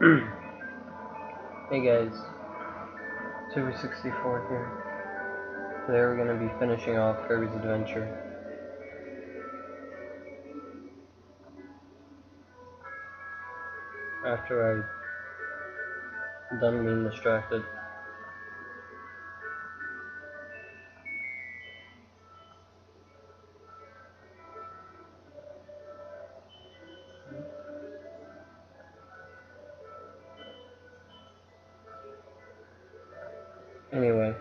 Hey guys, Super 64 here. Today we're going to be finishing off Kirbs Adventure. After I'm done being distracted. Anyway.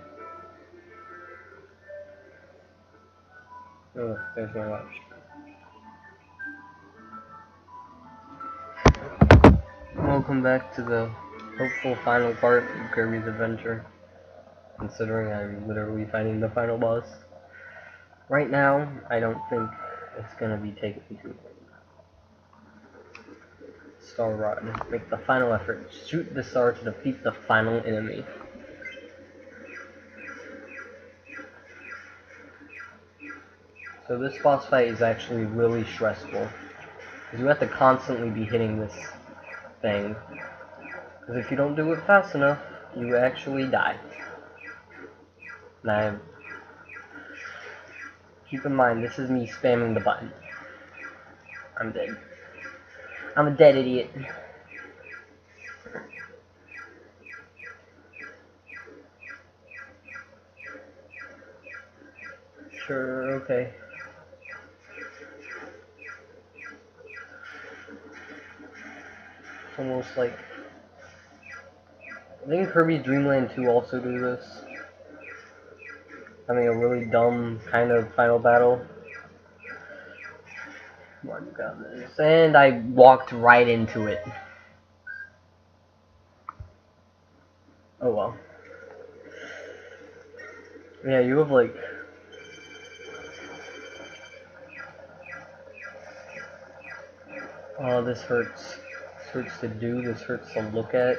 Oh, there's my watch. Welcome back to the hopeful final part of Kirbs Adventure. Considering I'm literally fighting the final boss. Right now, I don't think it's going to be taking too long. Star Rod. Make the final effort. Shoot the star to defeat the final enemy. So this boss fight is actually really stressful. Because you have to constantly be hitting this thing. Because if you don't do it fast enough, you actually die. Now, keep in mind, this is me spamming the button. I'm dead. I'm a dead idiot. Sure, okay. It's almost like... I think Kirby Dream Land 2 also do this. Having a really dumb kind of final battle. Come on, you got this. And I walked right into it. Oh well. Yeah, you have like... Oh, this hurts. This hurts to do, this hurts to look at.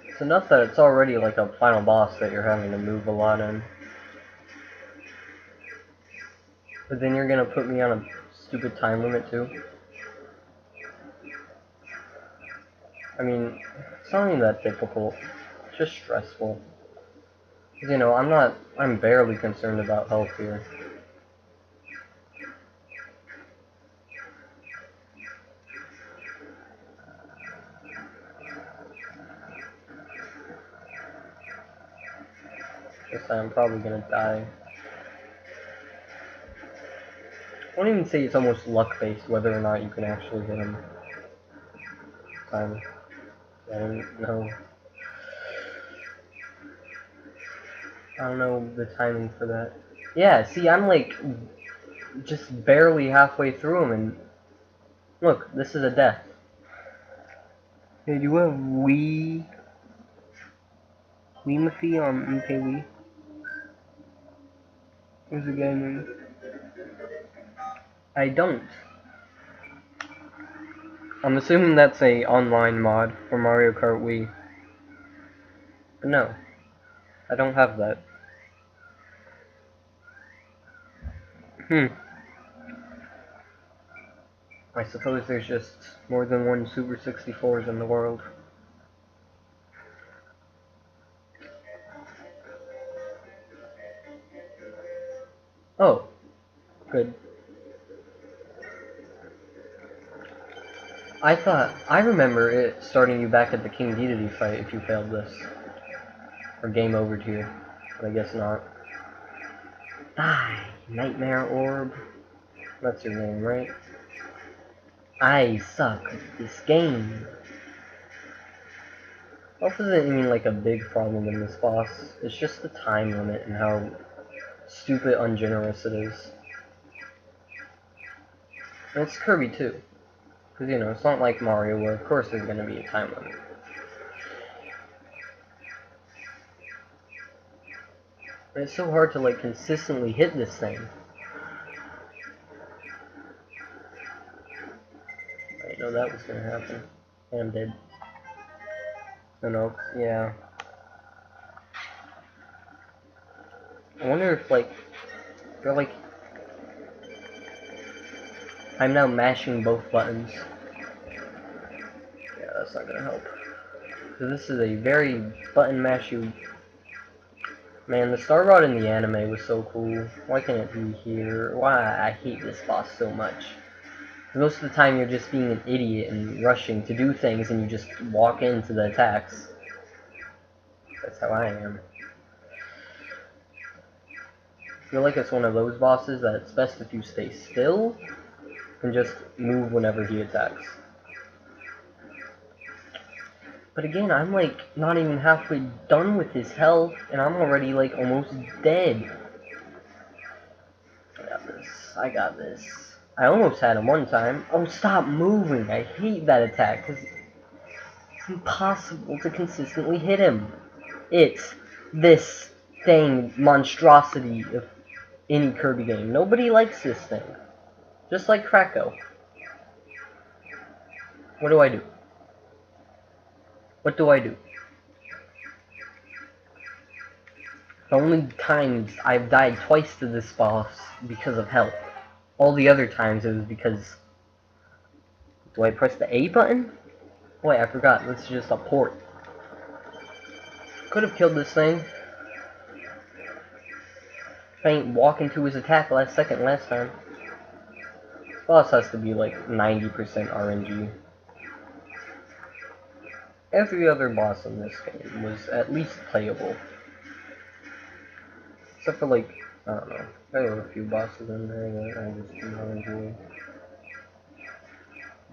It's enough that it's already like a final boss that you're having to move a lot in. But then you're gonna put me on a stupid time limit too. I mean, it's not even that difficult. It's just stressful. You know, I'm barely concerned about health here. Just that I'm probably gonna die. I won't even say it's almost luck-based whether or not you can actually hit him. I don't know. I don't know the timing for that. Yeah, see, I'm like just barely halfway through him, and look, this is a death. Hey, do you have Weemathy on MKW? Where's the guy name? I don't. I'm assuming that's a online mod for Mario Kart Wii. But no, I don't have that. I suppose there's just more than one Super 64s in the world. Oh, good. I remember it starting you back at the King Dedede fight if you failed this. Or game over to you. But I guess not. Die, Nightmare Orb. That's your name, right? I suck at this game. Health isn't even like a big problem in this boss. It's just the time limit and how stupid ungenerous it is. And it's Kirby too. Because, you know, it's not like Mario where of course there's going to be a time limit. And it's so hard to like consistently hit this thing. I didn't know that was going to happen. And I'm dead. Oh no, yeah. I wonder if like, they're like, I'm now mashing both buttons. that's not gonna help. So this is a very button mashy. Man, the Star Rod in the anime was so cool. Why can't it be here? Why? I hate this boss so much. Most of the time you're just being an idiot and rushing to do things and you just walk into the attacks. That's how I am. I feel like it's one of those bosses that it's best if you stay still and just move whenever he attacks. But again, I'm like not even halfway done with his health and I'm already like almost dead. I got this. I got this. I almost had him one time. Oh, stop moving. I hate that attack because it's impossible to consistently hit him. It's this thing, monstrosity of any Kirby game. Nobody likes this thing. Just like Krakow. What do I do? What do I do? The only times I've died twice to this boss because of health. All the other times it was because... Do I press the A button? Wait, I forgot. This is just a port. Could have killed this thing. If I ain't walk into his attack last second last time. This boss has to be like 90% RNG. Every other boss in this game was at least playable. Except for like, I don't know. There were a few bosses in there that I just did not enjoy.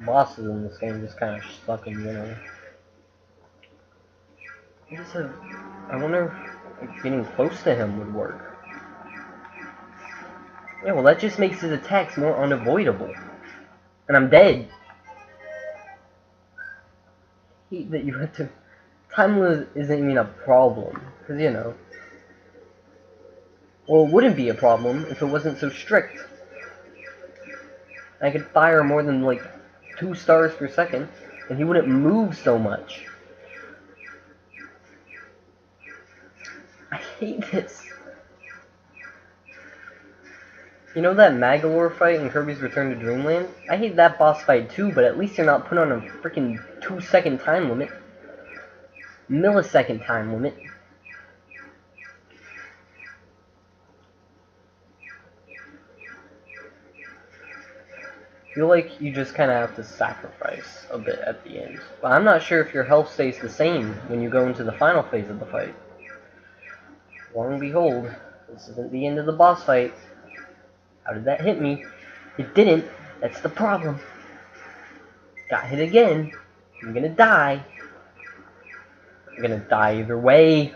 Bosses in this game just kind of suck in general. I wonder if like, getting close to him would work. Yeah, well that just makes his attacks more unavoidable. And I'm dead. That you have to... Time limit isn't even a problem. Because, you know... Well, it wouldn't be a problem if it wasn't so strict. I could fire more than, like, 2 stars per second, and he wouldn't move so much. I hate this. You know that Magolor fight in Kirby's Return to Dreamland? I hate that boss fight too, but at least you're not put on a freaking 2-second time limit. Millisecond time limit. I feel like you just kind of have to sacrifice a bit at the end. But I'm not sure if your health stays the same when you go into the final phase of the fight. Lo and behold, this isn't the end of the boss fight. How did that hit me? It didn't. That's the problem. Got hit again. I'm gonna die. I'm gonna die either way.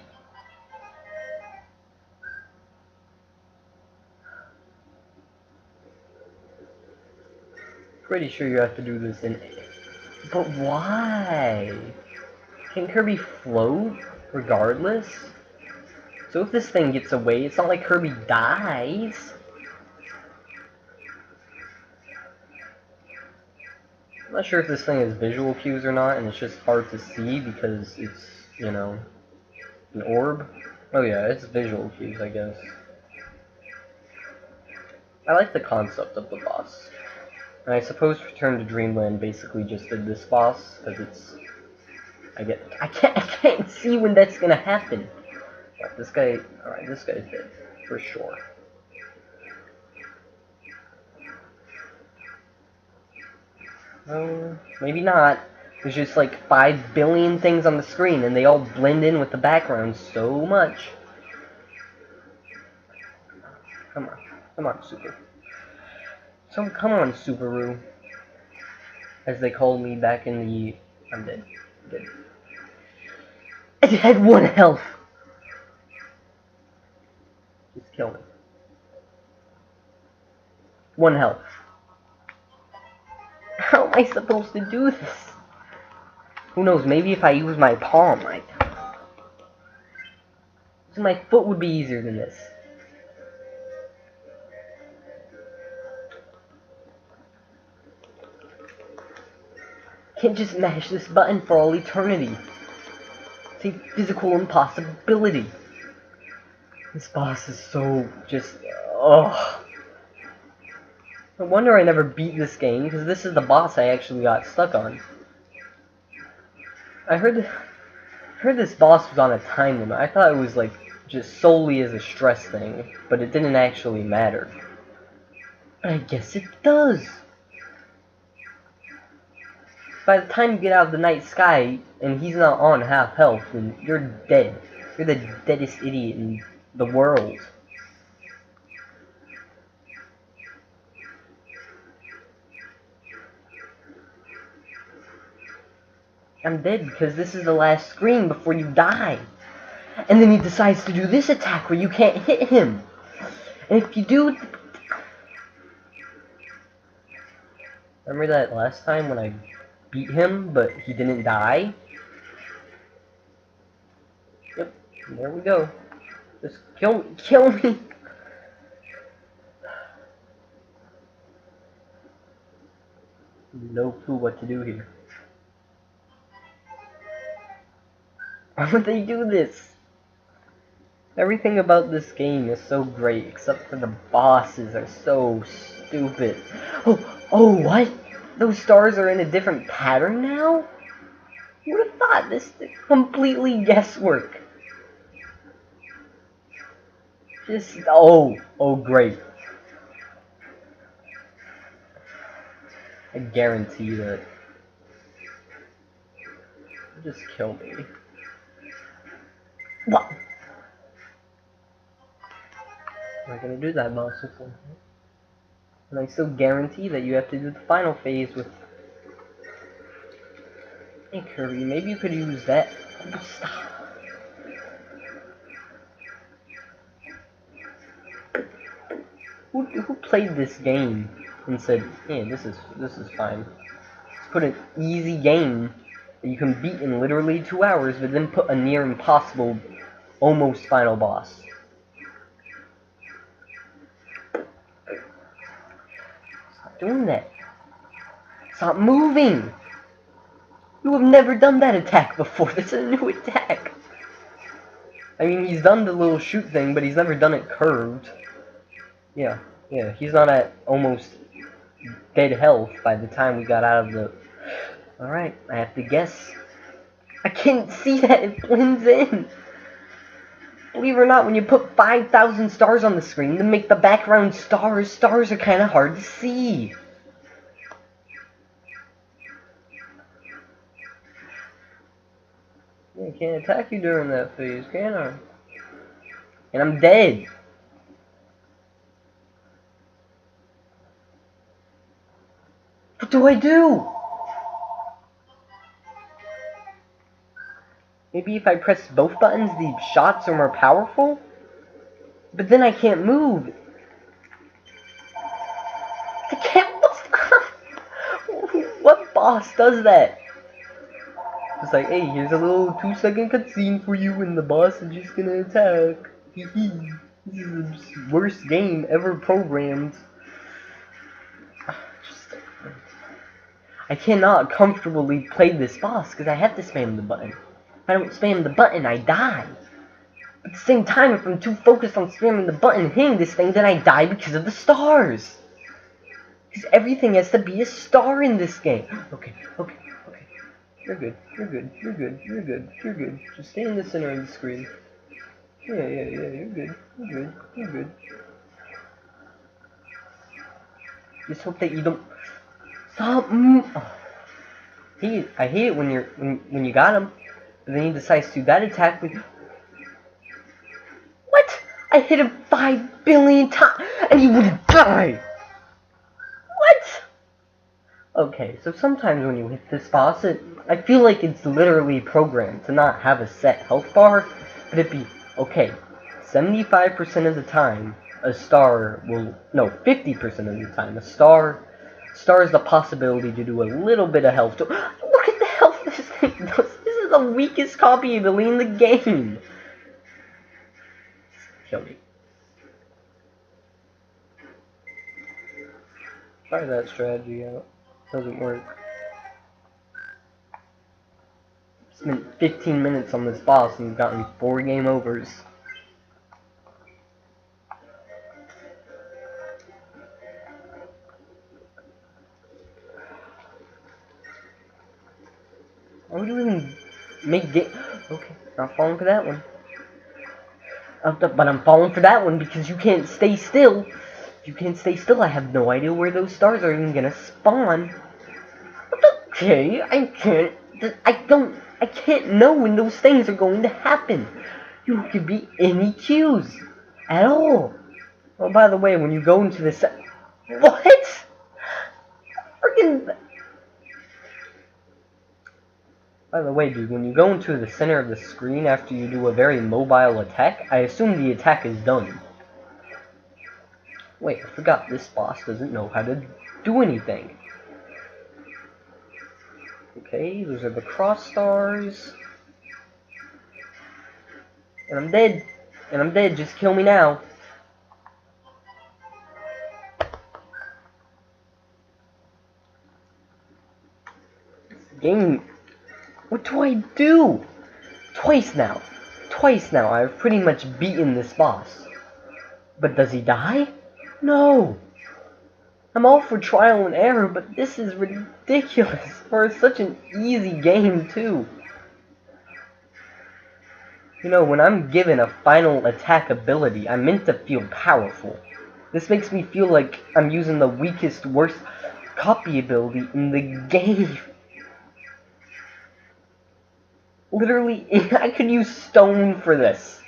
Pretty sure you have to do this in... But why? Can Kirby float regardless? So if this thing gets away, it's not like Kirby dies. I'm not sure if this thing has visual cues or not, and it's just hard to see because it's, you know, an orb. Oh yeah, it's visual cues, I guess. I like the concept of the boss. And I suppose Return to Dreamland basically just did this boss, because it's... I can't see when that's gonna happen. Alright, this guy's dead. For sure. Maybe not. There's just like 5 billion things on the screen, and they all blend in with the background so much. Come on, Super. So come on, Subaru. As they called me back in the... I'm dead. I had 1 health! Just kill me. 1 health. How am I supposed to do this? Who knows, maybe if I use my palm, so my foot would be easier than this. Can't just mash this button for all eternity. It's a physical impossibility. This boss is so just... ugh. No wonder I never beat this game, because this is the boss I actually got stuck on. heard this boss was on a time limit. I thought it was like just solely as a stress thing, but it didn't actually matter. I guess it does. By the time you get out of the night sky and he's not on half health, then you're dead. You're the deadest idiot in the world. I'm dead because this is the last screen before you die. And then he decides to do this attack where you can't hit him. And if you do... Remember that last time when I beat him, but he didn't die? Yep, there we go. Just kill me! No clue what to do here. Why would they do this? Everything about this game is so great, except for the bosses are so stupid. Oh, what? Those stars are in a different pattern now? Who would have thought? This is completely guesswork. Oh, great. I guarantee that. Just kill me. What? I'm not gonna do that, boss. And I still guarantee that you have to do the final phase with... Hey, Kirby, maybe you could use that. Stop. Who played this game and said, yeah, this is fine. Let's put an easy game that you can beat in literally 2 hours, but then put a near impossible, almost final boss. Stop doing that. Stop moving! You have never done that attack before. This is a new attack. I mean, he's done the little shoot thing, but he's never done it curved. Yeah, he's not at almost dead health by the time we got out of the... Alright, I have to guess. I can't see that, it blends in. Believe it or not, when you put 5,000 stars on the screen to make the background stars, stars are kind of hard to see. Yeah, I can't attack you during that phase, can I? And I'm dead. What do I do? Maybe if I press both buttons, the shots are more powerful? But then I can't move. I can't... What boss does that? It's like, hey, here's a little 2-second cutscene for you and the boss is just gonna attack. Hee hee. This is the worst game ever programmed. I cannot comfortably play this boss because I have to spam the button. If I don't spam the button, I die. At the same time, if I'm too focused on spamming the button and hitting this thing, then I die because of the stars. Because everything has to be a star in this game. Okay. You're good. Just stay in the center of the screen. Yeah, you're good. Just hope that you don't... Stop! Oh. I hate it when you got him, but then he decides to that attack with... What? I hit him 5 billion times, and he wouldn't die! What? Okay, so sometimes when you hit this boss, I feel like it's literally programmed to not have a set health bar, but it'd be, okay, 75% of the time, a star will... No, 50% of the time, a star has the possibility to do a little bit of health. Look at the health this thing does. This is the weakest copy of in the game. Kill me. Try that strategy out. Doesn't work. Spent 15 minutes on this boss and gotten 4 game overs. Why would you even make game. Okay, not falling for that one. But I'm falling for that one because you can't stay still. You can't stay still. I have no idea where those stars are even gonna spawn. Okay, I can't. I can't know when those things are going to happen. You could be any cues at all. Oh, by the way, when you go into the what? Freaking. By the way, dude, when you go into the center of the screen after you do a very mobile attack, I assume the attack is done. Wait, I forgot this boss doesn't know how to do anything. Okay, those are the cross stars. And I'm dead. And I'm dead, just kill me now. Game. What do I do? Twice now. Twice now, I've pretty much beaten this boss. But does he die? No. I'm all for trial and error, but this is ridiculous for such an easy game, too. You know, when I'm given a final attack ability, I'm meant to feel powerful. This makes me feel like I'm using the weakest, worst copy ability in the game. Literally, I could use stone for this.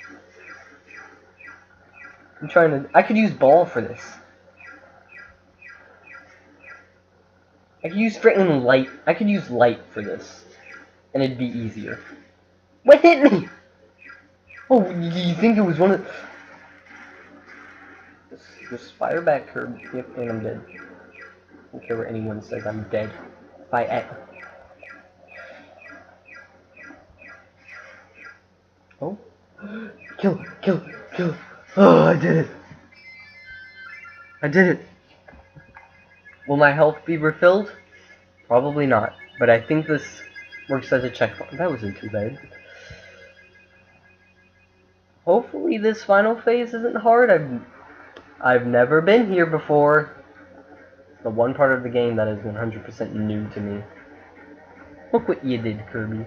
I could use ball for this. I could use freaking light. I could use light for this. And it'd be easier. What hit me? Oh, you think it was one of... Just fire back, Kirby. Yep, and I'm dead. I don't care what anyone says, I'm dead. Oh. Kill, kill, kill. Oh, I did it. I did it. Will my health be refilled? Probably not. But I think this works as a checkpoint. That wasn't too bad. Hopefully this final phase isn't hard. I've never been here before. The one part of the game that is 100% new to me. Look what you did, Kirby.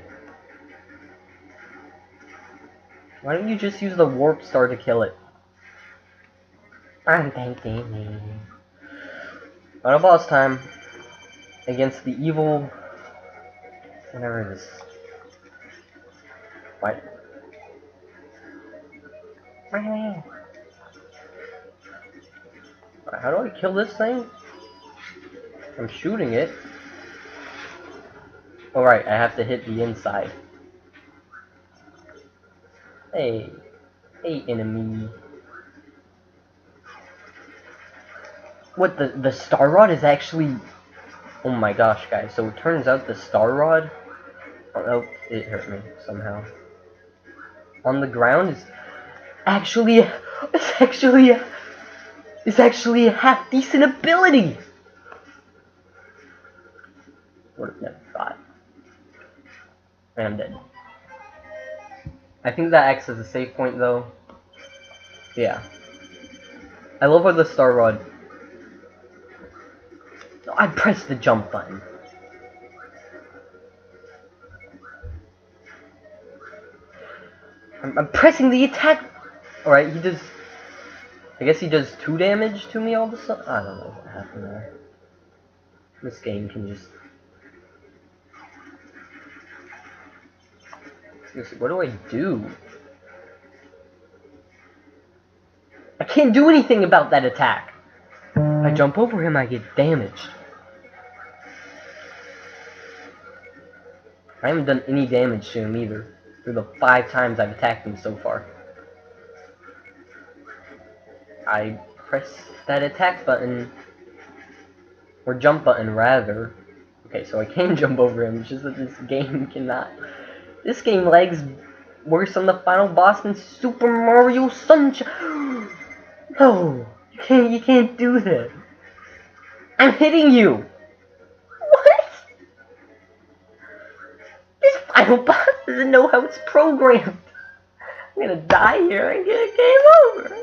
Why don't you just use the warp star to kill it? I'm thanking me. Final boss time. Against the evil... whatever it is. What? How do I kill this thing? I'm shooting it. Alright, I have to hit the inside. Hey. Hey, enemy. What, the star rod is actually... oh my gosh, guys. So it turns out the star rod... oh, it hurt me somehow. On the ground is actually... it's actually a half-decent ability! Would have never thought. And I'm dead. I think that acts as a save point, though. Yeah. I love how the star rod... I pressed the jump button. I'm pressing the attack... alright, he does... I guess he does 2 damage to me all of a sudden? I don't know what happened there. This game can just... seriously, what do I do? I can't do anything about that attack. If I jump over him, I get damaged. I haven't done any damage to him either, through the 5 times I've attacked him so far. I press that attack button, or jump button rather. Okay, so I can jump over him, it's just that this game cannot. This game lags worse on the final boss than Super Mario Sunshine. No, you can't do that. I'm hitting you. What? This final boss doesn't know how it's programmed. I'm gonna die here and get a game over.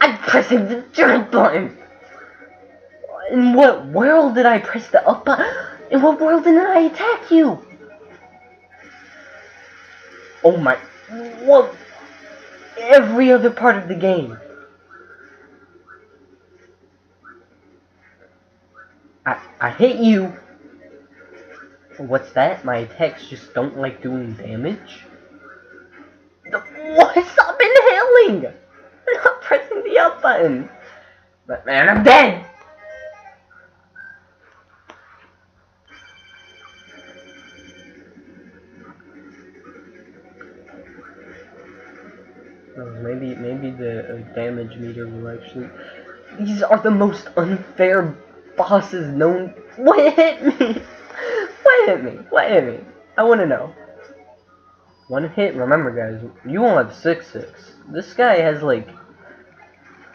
I'm pressing the jump button. In what world did I press the up button? In what world did I attack you? Oh my... What? Every other part of the game. I hit you. What's that? My attacks just don't like doing damage? What? Stop inhaling! I'm not pressing the up button. But man, I'm dead! Maybe the damage meter will actually... These are the most unfair bosses known... What hit me? What hit me? What hit me? I wanna know. One hit, remember guys, you won't have 6-6. This guy has like...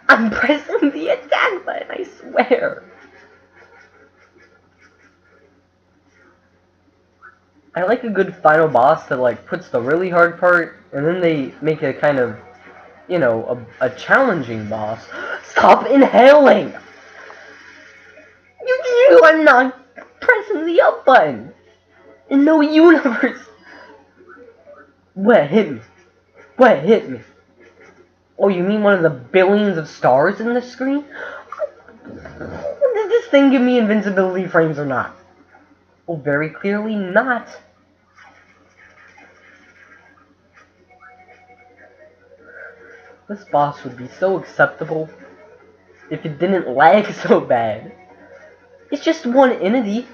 I'm pressing the attack button, I swear. I like a good final boss that like puts the really hard part, and then they make a kind of, you know, a challenging boss. Stop inhaling! You are not pressing the up button. In no universe. What hit me? What hit me? Oh, you mean one of the billions of stars in the screen? Did this thing give me invincibility frames or not? Oh, very clearly not. This boss would be so acceptable if it didn't lag so bad. It's just one entity.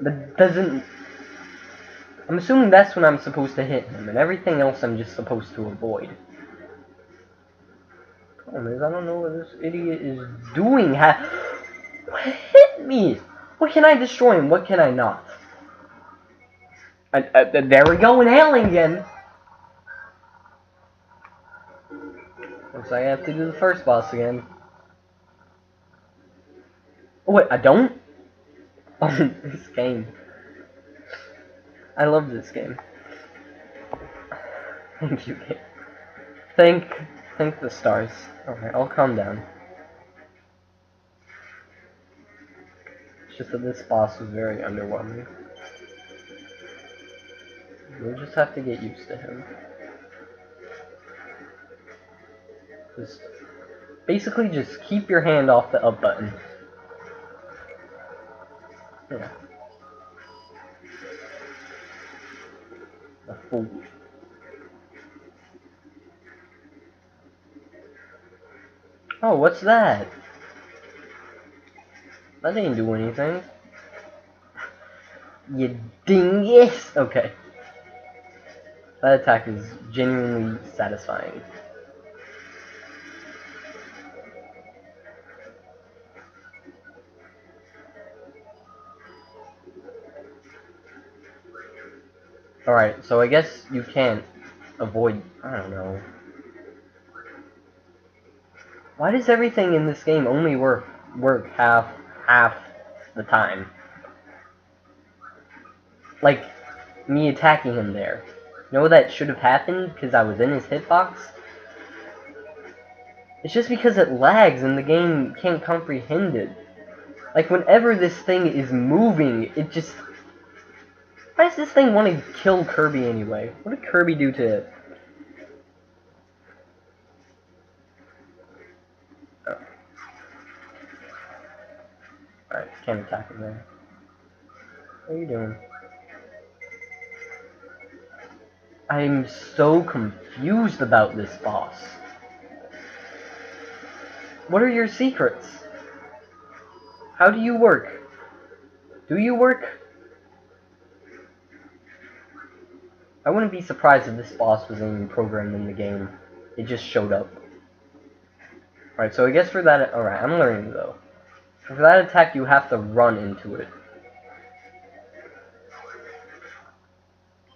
That doesn't... I'm assuming that's when I'm supposed to hit him, and everything else I'm just supposed to avoid. Oh, man, I don't know what this idiot is doing. What hit me? What can I destroy and what can I not? There we go, inhaling again. Looks like I have to do the first boss again. Oh wait, I don't? Oh, this game. I love this game. Thank you, game. Thank the stars. Alright, I'll calm down. It's just that this boss was very underwhelming. We'll just have to get used to him. Basically, just keep your hand off the up button. Yeah. A fool. Oh, what's that? That didn't do anything. You dingus! Okay. That attack is genuinely satisfying. Alright, so I guess you can't avoid... I don't know. Why does everything in this game only work half the time? Like, me attacking him there. You know that should have happened because I was in his hitbox? It's just because it lags and the game can't comprehend it. Like, whenever this thing is moving, it just... Why does this thing want to kill Kirby anyway? What did Kirby do to it? Oh. Alright, can't attack him there. What are you doing? I'm so confused about this boss. What are your secrets? How do you work? Do you work? I wouldn't be surprised if this boss was even programmed in the game. It just showed up. Alright, so I guess for that... Alright, I'm learning though. For that attack, you have to run into it.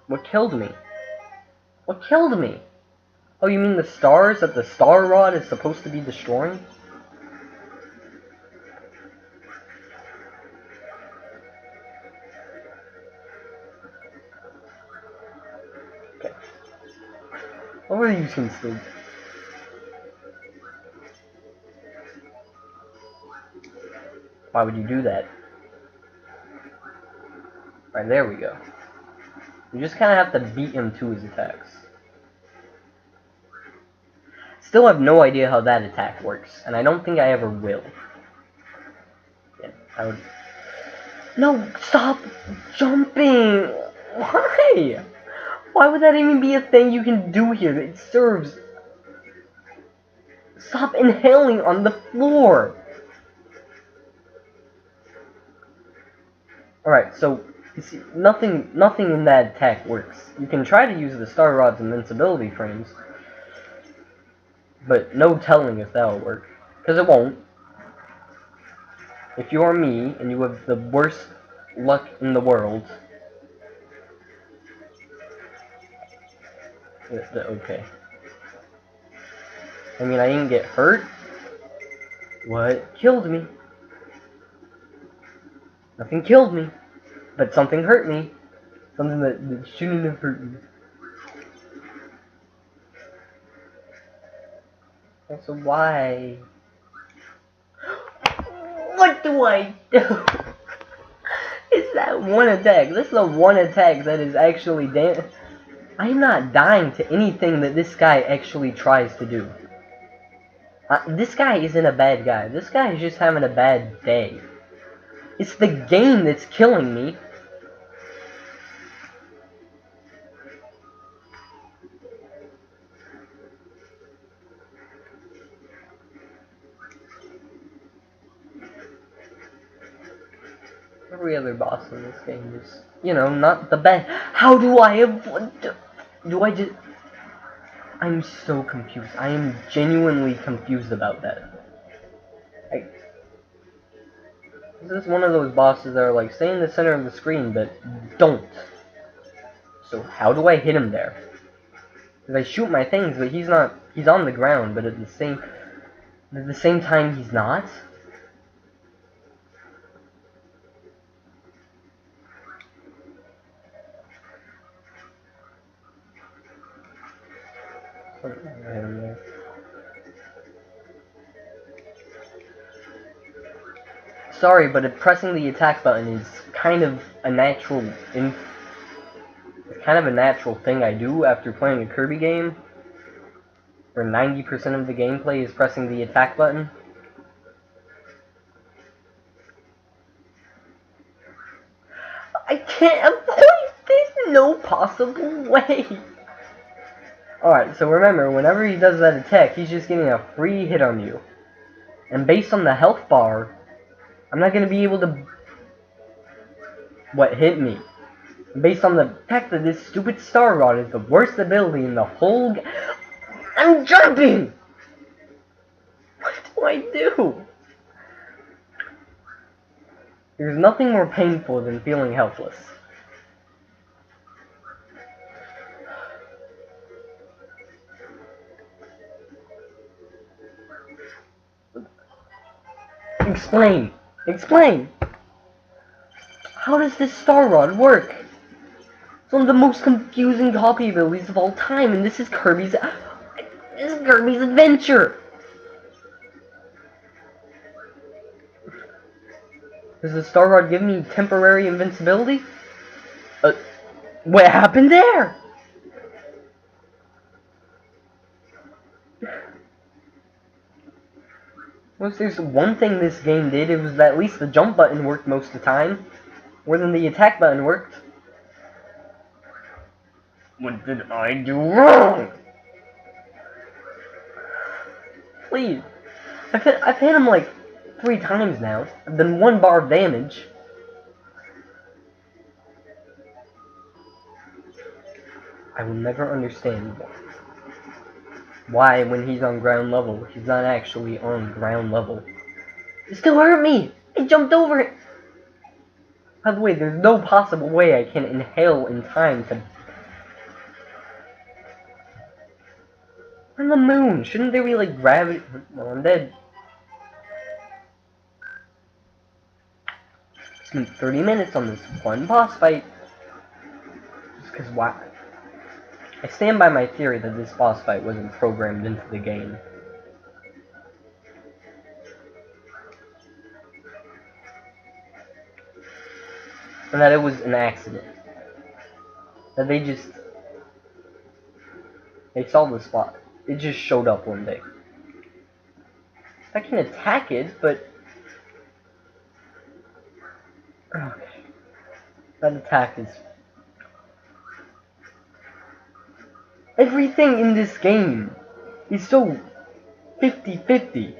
What killed me? What killed me? Oh, you mean the stars that the star rod is supposed to be destroying? Okay. What were you using still? Why would you do that? Right, there we go. You just kind of have to beat him to his attacks. Still have no idea how that attack works, and I don't think I ever will. Yeah, I would... No, stop jumping! Why? Why would that even be a thing you can do here? It serves... Stop inhaling on the floor! Alright, so, you see, nothing in that attack works. You can try to use the Star Rod's invincibility frames, but no telling if that'll work. Because it won't. If you are me, and you have the worst luck in the world... Okay. I mean, I didn't get hurt. What killed me? Nothing killed me. But something hurt me. Something that shouldn't have hurt me. So why? What do I do? It's that one attack. This is the one attack that is actually I'm not dying to anything that this guy actually tries to do. This guy isn't a bad guy. This guy is just having a bad day. It's the game that's killing me. Every other boss in this game is, you know, not the best. How do I avoid... Do I just... I'm so confused. I am genuinely confused about that. This is one of those bosses that are like, stay in the center of the screen, but don't. So how do I hit him there? Because I shoot my things, but he's not... He's on the ground, but at the same time, he's not. Sorry, but pressing the attack button is kind of a natural thing I do after playing a Kirby game, where 90% of the gameplay is pressing the attack button. I can't avoid this! No possible way! Alright, so remember, whenever he does that attack, he's just getting a free hit on you. And based on the health bar, I'm not going to be able to... What hit me? Based on the fact that this stupid Star Rod is the worst ability in the whole game. I'm jumping! What do I do? There's nothing more painful than feeling helpless. Explain! Explain! How does this Star Rod work? It's one of the most confusing copy abilities of all time, and this is Kirbs Adventure! Does the Star Rod give me temporary invincibility? What happened there? Well, if there's one thing this game did, it was that at least the jump button worked most of the time. More than the attack button worked. What did I do wrong? Please. I've hit him like 3 times now. I've done 1 bar of damage. I will never understand why, when he's on ground level, he's not actually on ground level. It still hurt me! I jumped over it! By the way, there's no possible way I can inhale in time to... On the moon! Shouldn't there be, like, gravity... Well, I'm dead. Spent 30 minutes on this one boss fight. Just because why? I stand by my theory that this boss fight wasn't programmed into the game. and that it was an accident. That they saw the spot. It just showed up one day. I can attack it, but okay. That attack is everything in this game is so 50-50.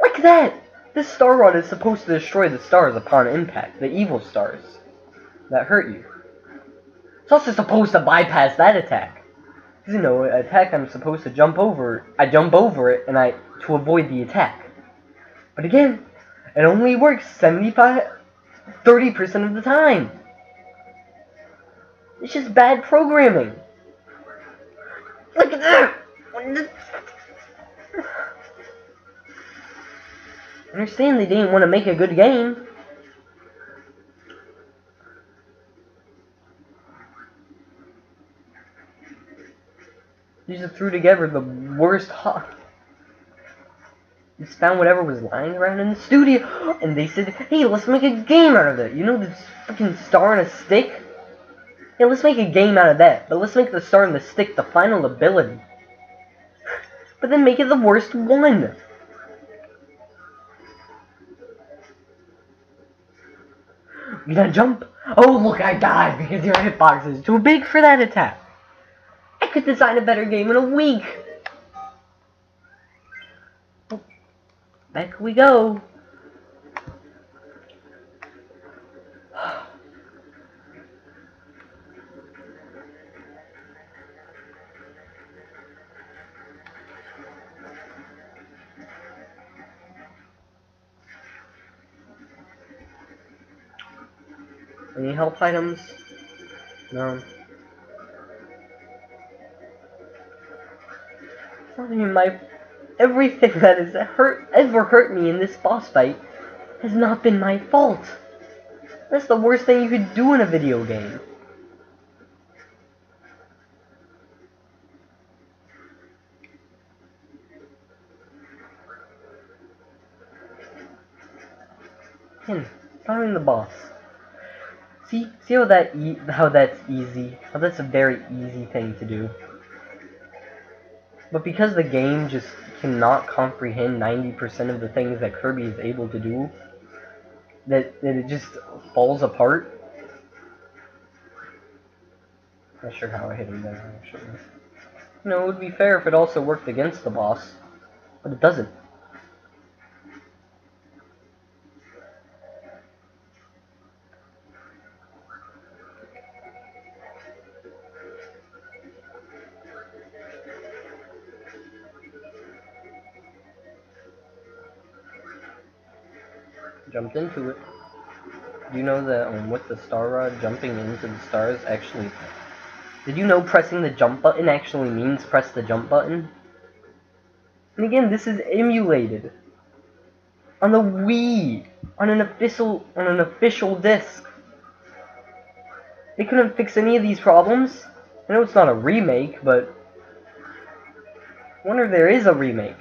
Like that! This star rod is supposed to destroy the stars upon impact, the evil stars that hurt you. It's also supposed to bypass that attack. Because, you know, an attack I'm supposed to jump over, I jump over it to avoid the attack. But again, it only works 30% of the time. It's just bad programming. Look at that! I understand they didn't want to make a good game. They just threw together the worst just found whatever was lying around in the studio, and they said, hey, let's make a game out of it. You know this fucking star and a stick? Yeah, let's make a game out of that, but let's make the star and the stick the final ability. But then make it the worst one. You gonna jump? Oh, look, I died because your hitbox is too big for that attack. I could design a better game in a week. Back we go. Any health items? No. It's not even my... Everything that has ever hurt me in this boss fight has not been my fault. That's the worst thing you could do in a video game. Finding the boss. See how that's easy? How that's a very easy thing to do. But because the game just cannot comprehend 90% of the things that Kirby is able to do, that it just falls apart. Not sure how I hit him there, actually. You know, it would be fair if it also worked against the boss, but it doesn't. Jumped into it. Do you know that with the star rod, jumping into the stars actually... Did you know pressing the jump button actually means press the jump button? And again, this is emulated. On the Wii! On an official disc. They couldn't fix any of these problems. I know it's not a remake, but... I wonder if there is a remake.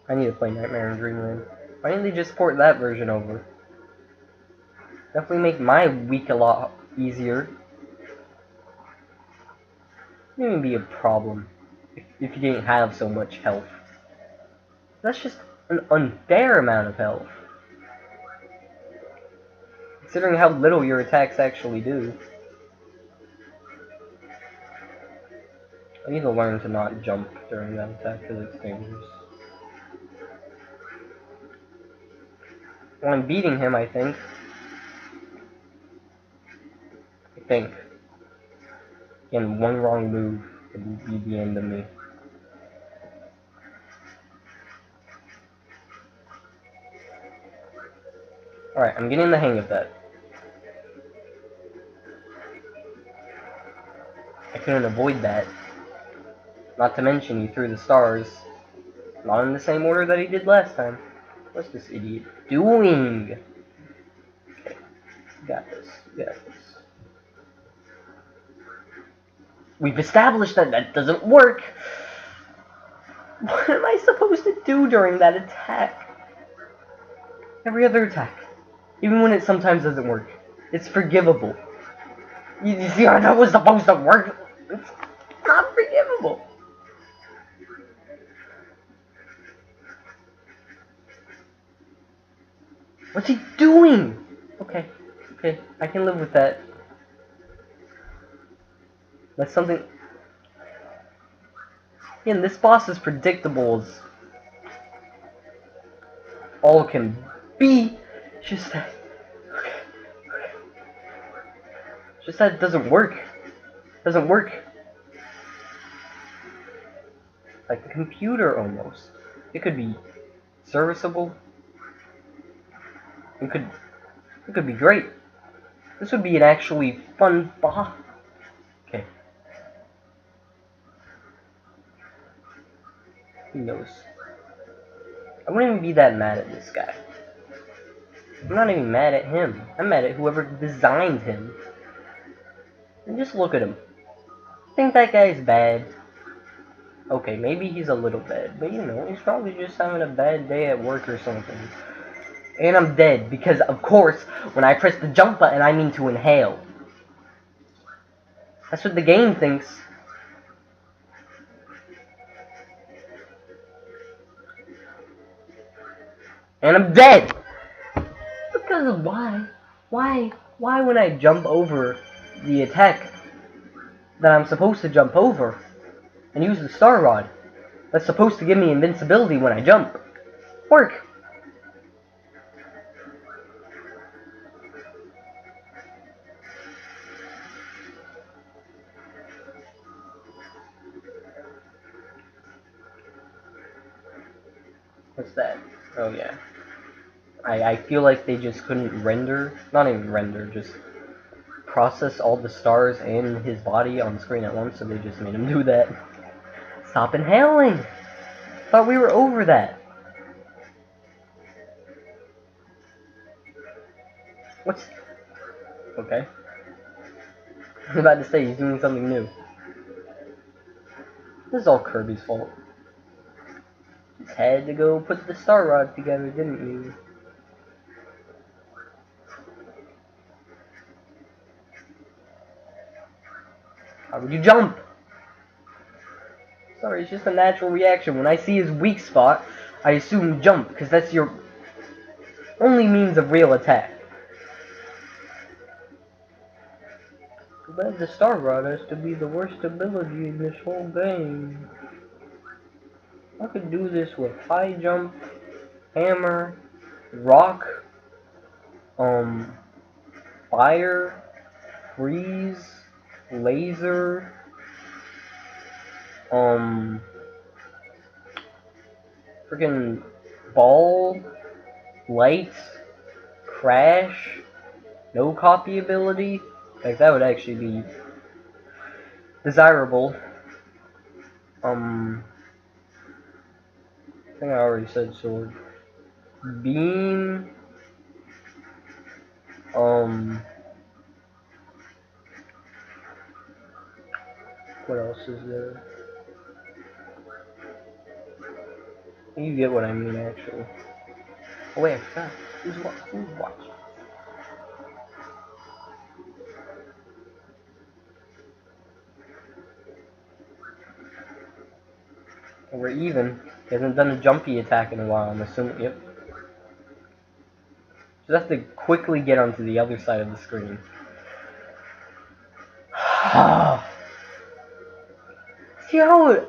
I need to play Nightmare in Dreamland. Why didn't they just port that version over? Definitely make my week a lot easier. Wouldn't even be a problem if you didn't have so much health. That's just an unfair amount of health. Considering how little your attacks actually do. I need to learn to not jump during that attack because it's dangerous. Well, I'm beating him, I think. Again, one wrong move could be the end of me. Alright, I'm getting the hang of that. I couldn't avoid that. Not to mention, he threw the stars. Not in the same order that he did last time. What's this idiot doing? Okay, got this. We've established that that doesn't work. What am I supposed to do during that attack? Every other attack. Even when it sometimes doesn't work. It's forgivable. You see how that was supposed to work? It's not forgivable. What's he doing? Okay, okay, I can live with that. That's something... Again, this boss is predictable as all can be. It's just that... Okay. It's just that it doesn't work. It doesn't work. Like the computer, almost. It could be serviceable. It could be great. This would be an actually fun boss. Okay. Who knows? I wouldn't even be that mad at this guy. I'm not even mad at him. I'm mad at whoever designed him. And just look at him. Think that guy's bad? Okay, maybe he's a little bad, but you know, he's probably just having a bad day at work or something. And I'm dead, because of course, when I press the jump button, I mean to inhale. That's what the game thinks. And I'm dead! Because of why? Why when I jump over the attack that I'm supposed to jump over and use the star rod that's supposed to give me invincibility when I jump? Work! What's that? Oh yeah. I feel like they just couldn't render, not even render, just process all the stars in his body on screen at once, so they just made him do that. Stop inhaling! Thought we were over that. What's... Okay. I was about to say, he's doing something new. This is all Kirby's fault. Just had to go put the star rod together, didn't you? How would you jump? Sorry, it's just a natural reaction. When I see his weak spot, I assume jump, because that's your only means of real attack. But the star rod has to be the worst ability in this whole game. I could do this with high jump, hammer, rock, fire, freeze, laser, freaking ball, light, crash, no copy ability. Like, that would actually be desirable. I think I already said sword. Beam. What else is there? You get what I mean, actually. Oh wait, I forgot. Who's watching? We're even. He hasn't done a jumpy attack in a while, I'm assuming. Yep. Just have to quickly get onto the other side of the screen.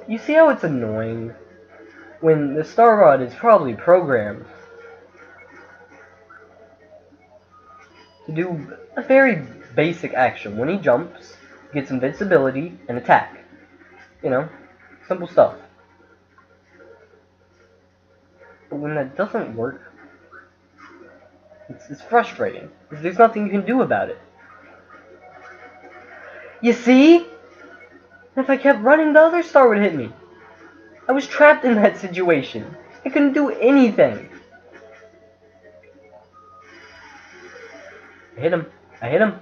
You see how it's annoying when the star rod is probably programmed to do a very basic action. When he jumps, he gets invincibility and attack. You know, simple stuff. But when that doesn't work, it's frustrating. There's nothing you can do about it. You see? If I kept running, the other star would hit me. I was trapped in that situation. I couldn't do anything. I hit him. I hit him.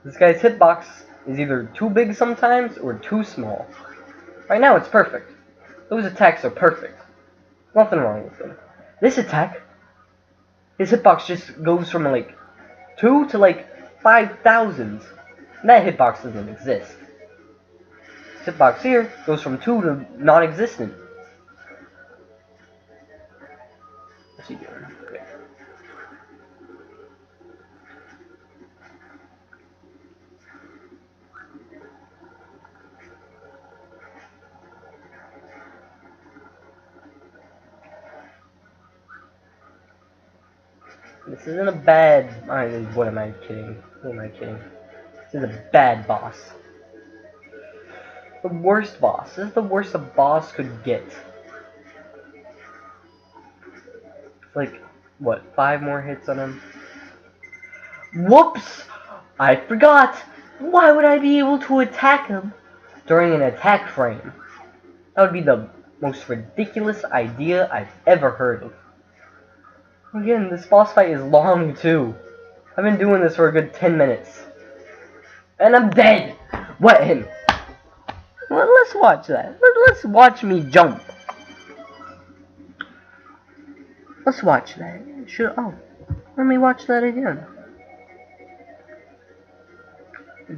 This guy's hitbox is either too big sometimes or too small. Right now it's perfect. Those attacks are perfect. Nothing wrong with them. This attack, his hitbox just goes from like 2 to like 5,000. That hitbox doesn't exist. This hitbox here goes from 2 to non-existent. What's he doing? Okay. This isn't a bad... what am I kidding? Who am I kidding? This is a bad boss. The worst boss. This is the worst a boss could get. Like, what, 5 more hits on him? Whoops! I forgot! Why would I be able to attack him during an attack frame? That would be the most ridiculous idea I've ever heard of. Again, this boss fight is long too. I've been doing this for a good 10 minutes. And I'm dead! What him? Well, let's watch that. Let's watch me jump. Let's watch that. Let me watch that again.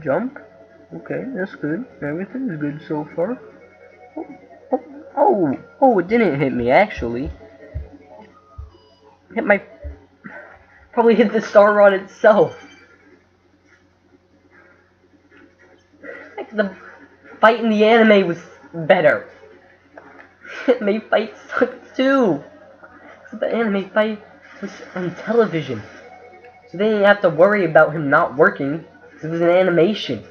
Jump. Okay, that's good. Everything's good so far. Oh, it didn't hit me, actually. Probably hit the star rod itself. Like, the fight in the anime was better. Anime fight sucked too. The anime fight was on television. So they didn't have to worry about him not working. Because it was an animation.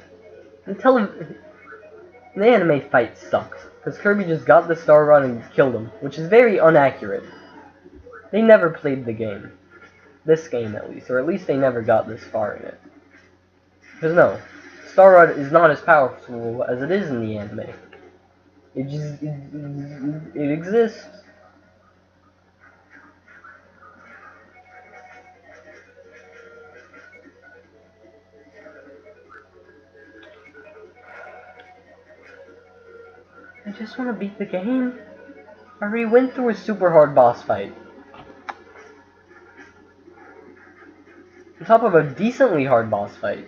The anime fight sucks. Because Kirby just got the star rod and killed him. Which is very inaccurate. They never played the game. This game, at least. Or at least they never got this far in it. Because no. Star Rod is not as powerful as it is in the anime. It exists. I just want to beat the game. I already went through a super hard boss fight. On top of a decently hard boss fight.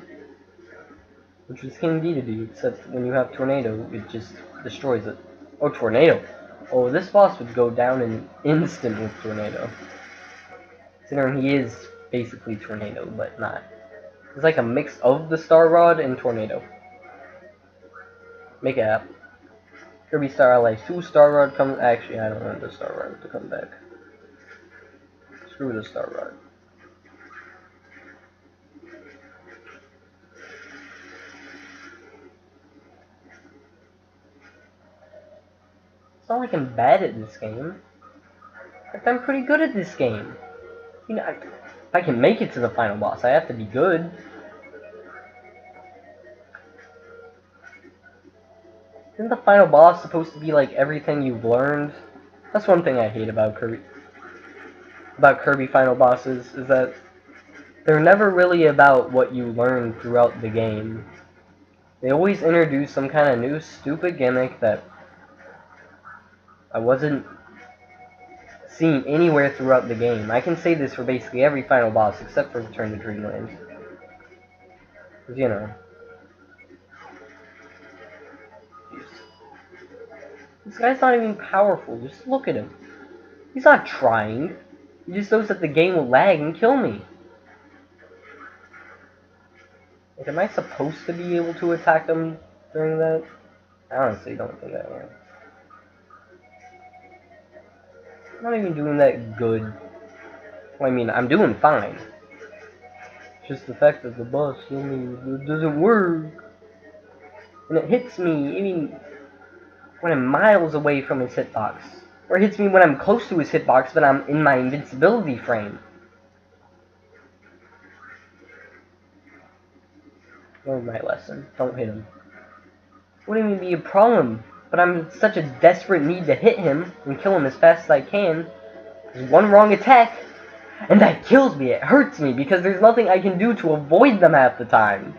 Which was King Dedede, except when you have Tornado, it just destroys it. Oh, Tornado! Oh, this boss would go down in an instant with Tornado. Considering he is basically Tornado, but not. It's like a mix of the Star Rod and Tornado. Make it happen. Kirby Star Allies 2 Star Rod comes. Actually, I don't want the Star Rod to come back. Screw the Star Rod. It's not like I'm bad at this game. In fact, I'm pretty good at this game. You know, if I can make it to the final boss, I have to be good. Isn't the final boss supposed to be like everything you've learned? That's one thing I hate about Kirby final bosses, is that they're never really about what you learn throughout the game. They always introduce some kind of new stupid gimmick that I wasn't seeing anywhere throughout the game. I can say this for basically every final boss except for Return to Dreamland. Because, you know. This guy's not even powerful. Just look at him. He's not trying. He just knows that the game will lag and kill me. Like, am I supposed to be able to attack him during that? I honestly don't think I am. I'm not even doing that good. Well, I mean, I'm doing fine. It's just the fact that the boss, I mean, it doesn't work. And it hits me, I mean, when I'm miles away from his hitbox. Or it hits me when I'm close to his hitbox, but I'm in my invincibility frame. Learn my lesson. Don't hit him. Wouldn't even be a problem, but I'm in such a desperate need to hit him and kill him as fast as I can. There's one wrong attack, and that kills me. It hurts me because there's nothing I can do to avoid them half the time.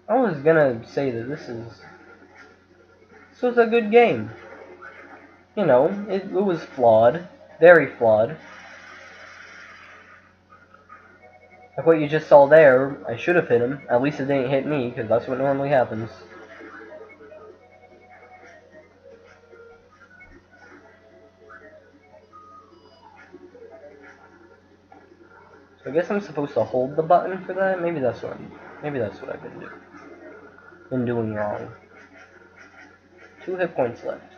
I was gonna say that this was a good game. You know, it was flawed, very flawed. Like what you just saw there, I should have hit him. At least it didn't hit me, because that's what normally happens. So I guess I'm supposed to hold the button for that. Maybe that's what I've been doing wrong. 2 hit points left.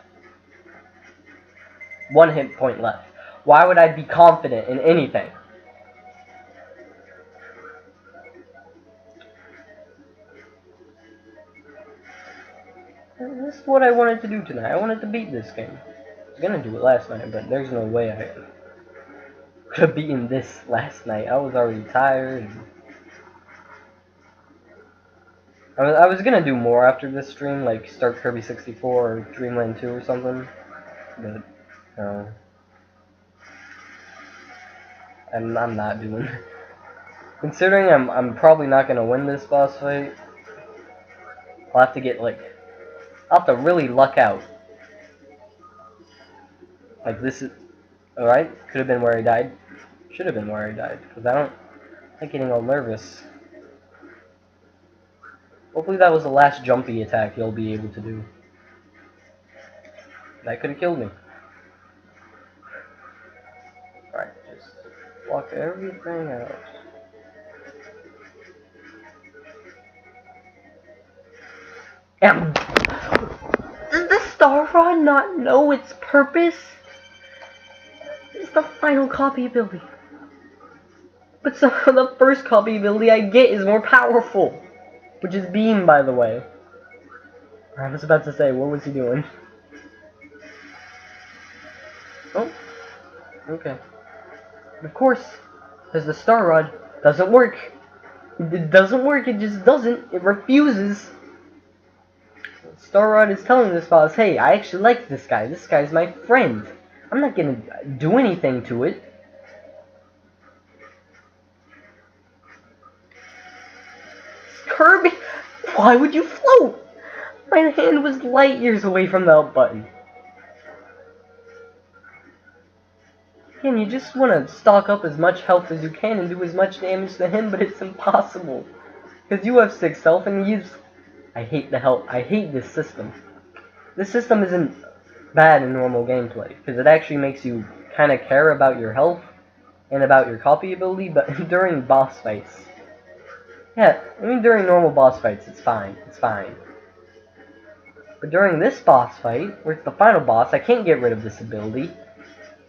1 hit point left. Why would I be confident in anything? This is what I wanted to do tonight. I wanted to beat this game. I was gonna do it last night, but there's no way I could have beaten this last night. I was already tired. I was gonna do more after this stream, like start Kirby 64 or Dreamland 2 or something, but I'm not doing it. Considering I'm probably not gonna win this boss fight, I'll have to get I'll have to really luck out. Like this is alright. Could have been where I died. Should have been where I died because I don't like getting all nervous. Hopefully that was the last jumpy attack you'll be able to do. That could have killed me. Alright, just block everything out. Does the Star Rod not know its purpose? It's the final copy ability. But so the first copy ability I get is more powerful. Which is Beam, by the way. I was about to say, what was he doing? Oh, okay. Of course, because the Star Rod doesn't work. It doesn't work, it just doesn't. It refuses. Star Rod is telling this boss, hey, I actually like this guy. This guy's my friend. I'm not gonna do anything to it. Kirby, why would you float? My hand was light years away from the up button. Again, you just want to stock up as much health as you can and do as much damage to him, but it's impossible. Because you have 6 health and he's... I hate the health. I hate this system. This system isn't bad in normal gameplay, because it actually makes you kind of care about your health and about your copy ability, but during boss fights... Yeah, I mean during normal boss fights, it's fine. It's fine. But during this boss fight, where it's the final boss, I can't get rid of this ability.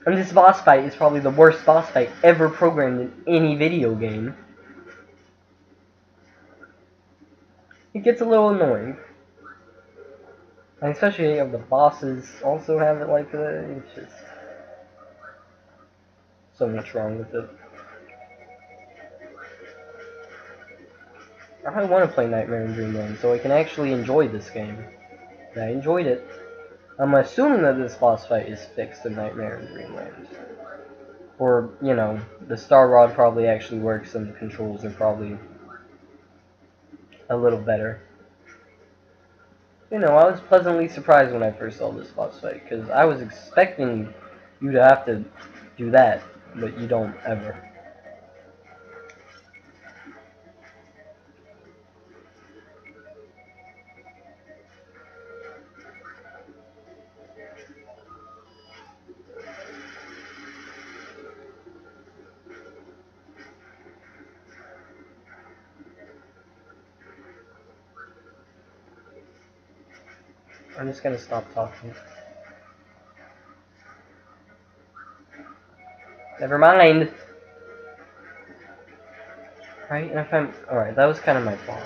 And this boss fight is probably the worst boss fight ever programmed in any video game. It gets a little annoying. And especially if the bosses also have it like that, it's just so much wrong with it. I want to play Nightmare in Dreamland so I can actually enjoy this game. I enjoyed it. I'm assuming that this boss fight is fixed in Nightmare in Dreamland. Or, you know, the Star Rod probably actually works and the controls are probably a little better. You know, I was pleasantly surprised when I first saw this boss fight, because I was expecting you to have to do that, but you don't ever. I'm just gonna stop talking. Never mind! Right, and if I'm... Alright, that was kind of my fault.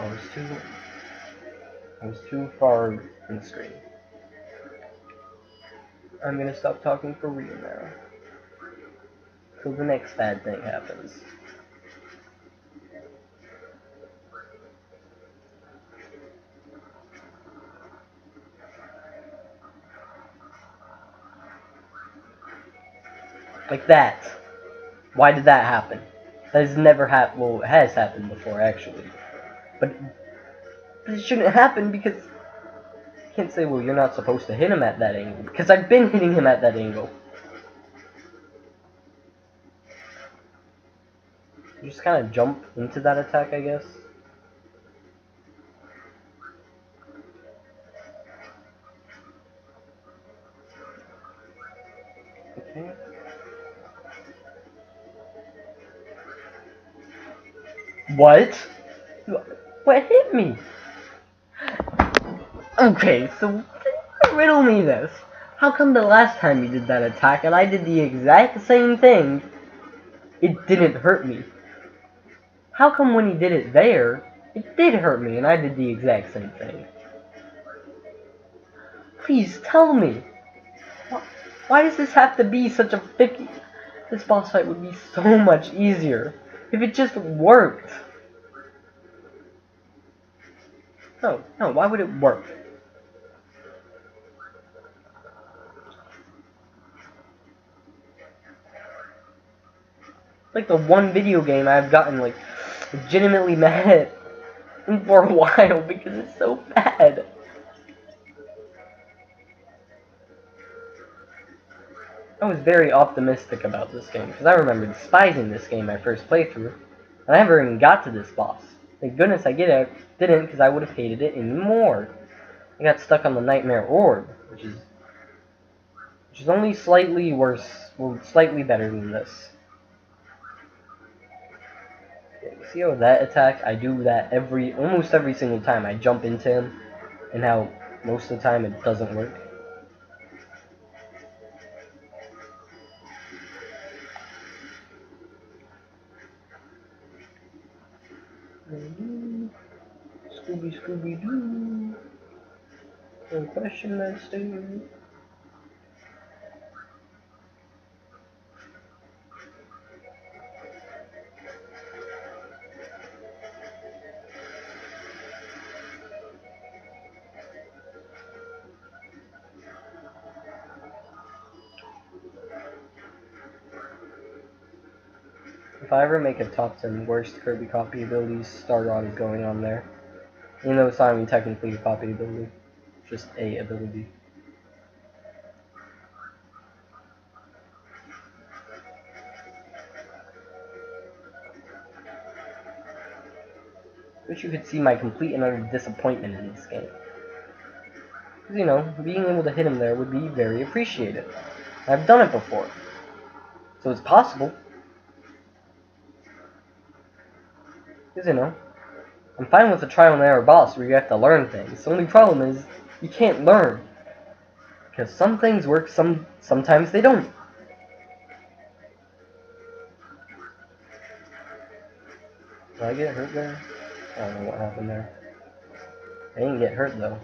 I was too far in the screen. I'm gonna stop talking for real now. Till the next bad thing happens. Like that. Why did that happen? That has never happened. Well, it has happened before, actually. But But it shouldn't happen because I can't say, well, you're not supposed to hit him at that angle, because I've been hitting him at that angle. You just kind of jump into that attack, I guess. Okay. What? What hit me? Okay, so riddle me this. How come the last time you did that attack and I did the exact same thing, it didn't hurt me? How come when he did it there, it did hurt me and I did the exact same thing? Please tell me. Why does this have to be such a picky? This boss fight would be so much easier if it just worked. No, why would it work? Like the one video game I've gotten like legitimately mad at for a while because it's so bad. I was very optimistic about this game because I remember despising this game my first playthrough, and I never even got to this boss. Thank goodness I didn't because I would have hated it even more. I got stuck on the Nightmare Orb, which is only slightly worse, well, slightly better than this. See how that attack, I do that almost every single time I jump into him, and how most of the time it doesn't work. Scooby, Scooby Doo. No question, Master. If I ever make a top 10 worst Kirby copy abilities, Star Rod is going on there. Even though it's not even technically a copy ability, just a ability. Wish you could see my complete and utter disappointment in this game. Because, you know, being able to hit him there would be very appreciated. I've done it before. So it's possible. Because, you know, I'm fine with a trial and error boss where you have to learn things. The only problem is, you can't learn. Because some things work, sometimes they don't. Did I get hurt there? I don't know what happened there. I didn't get hurt though.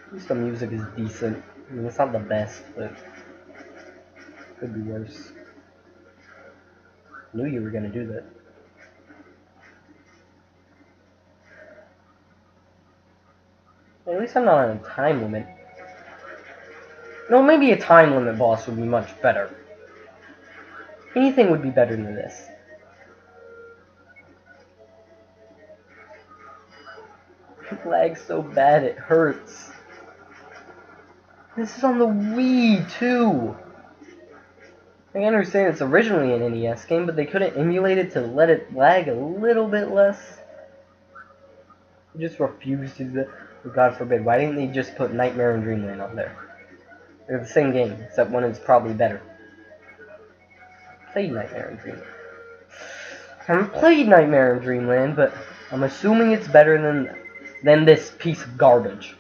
At least the music is decent. I mean, it's not the best, but could be worse. Knew you were gonna do that. At least I'm not on a time limit. No, maybe a time limit boss would be much better. Anything would be better than this. It lags so bad it hurts. This is on the Wii, too. I understand it's originally an NES game, but they couldn't emulate it to let it lag a little bit less. They just refused to do that. God forbid. Why didn't they just put Nightmare and Dreamland on there? They're the same game, except one is probably better. Played Nightmare and Dreamland. I haven't played Nightmare and Dreamland, but I'm assuming it's better than this piece of garbage.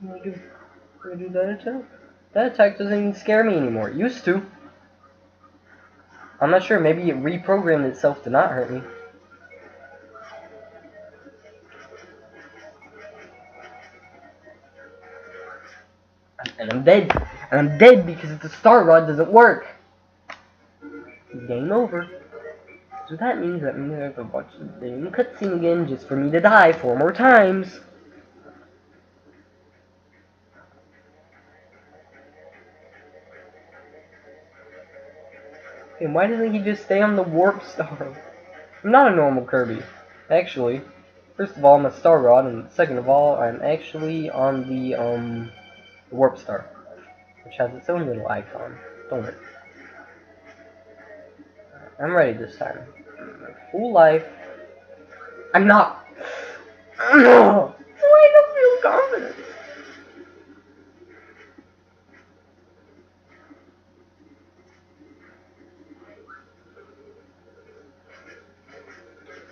I'm gonna do that attack? That attack doesn't even scare me anymore. It used to. I'm not sure. Maybe it reprogrammed itself to not hurt me. And I'm dead. And I'm dead because the Star Rod doesn't work. Game over. So that means I have to watch the same cutscene again just for me to die 4 more times. And why doesn't he just stay on the warp star? I'm not a normal Kirby. Actually, first of all, I'm a Star Rod, and second of all, I'm actually on the warp star, which has its own little icon. Don't worry. I'm ready this time. Full life. I'm not. No. I don't feel confident.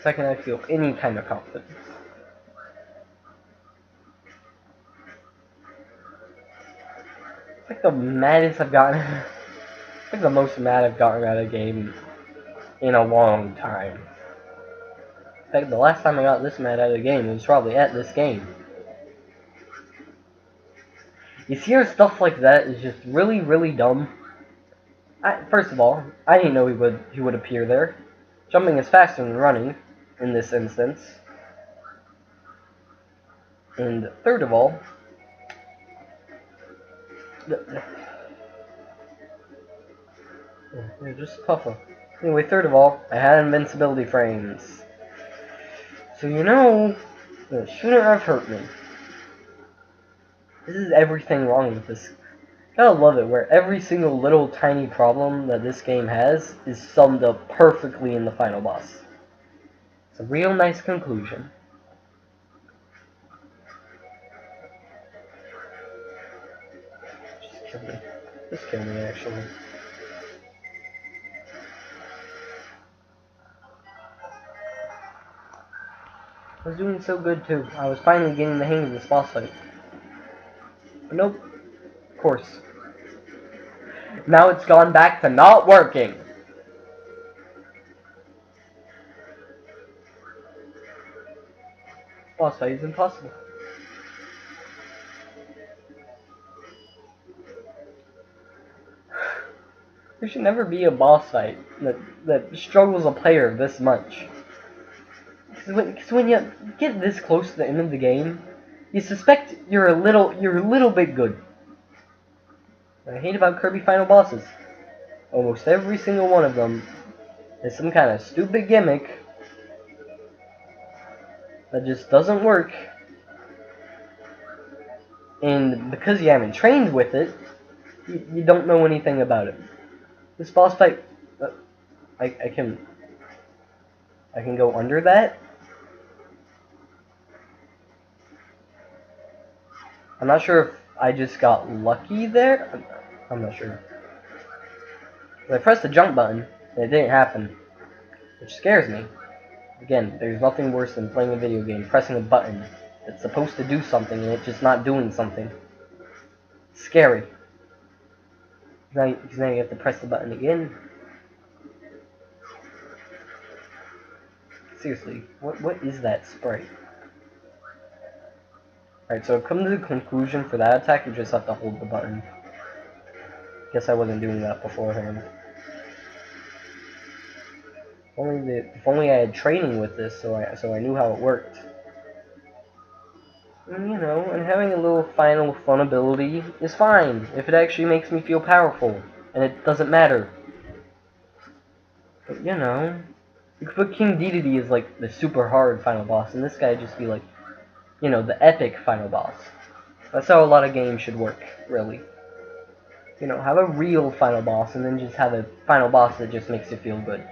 Second, I feel any kind of confidence. It's like the maddest I've gotten. It's like the most mad I've gotten at a game in a long time. In fact, the last time I got this mad at a game was probably at this game. You see how stuff like that is just really, really dumb? First of all, I didn't know he would appear there. Jumping is faster than running, in this instance. And third of all, just puffer. Anyway, third of all, I had invincibility frames. So you know, it shouldn't have hurt me. This is everything wrong with this. Gotta love it, where every single little tiny problem that this game has is summed up perfectly in the final boss. It's a real nice conclusion. Just kill me. Just kill me, actually. I was doing so good, too. I was finally getting the hang of this boss fight. But nope. Of course. Now it's gone back to not working. Boss fight is impossible. There should never be a boss fight that struggles a player this much. Because when you get this close to the end of the game, you suspect you're a little bit good. What I hate about Kirby final bosses, almost every single one of them is some kind of stupid gimmick that just doesn't work. And because you haven't trained with it, you don't know anything about it. This boss fight, I can go under that. I'm not sure if I just got lucky there. I'm not sure. But I pressed the jump button and it didn't happen, which scares me. Again, there's nothing worse than playing a video game, pressing a button that's supposed to do something and it just not doing something. It's scary. Because now you have to press the button again. Seriously, what is that sprite? Alright, so I've come to the conclusion for that attack, you just have to hold the button. Guess I wasn't doing that beforehand. If only I had training with this, so I knew how it worked. And, you know, and having a little final fun ability is fine, if it actually makes me feel powerful, and it doesn't matter. But, you know, you could put King Dedede as, like, the super hard final boss, and this guy just be, like, you know, the epic final boss. That's how a lot of games should work, really. You know, have a real final boss, and then just have a final boss that just makes you feel good.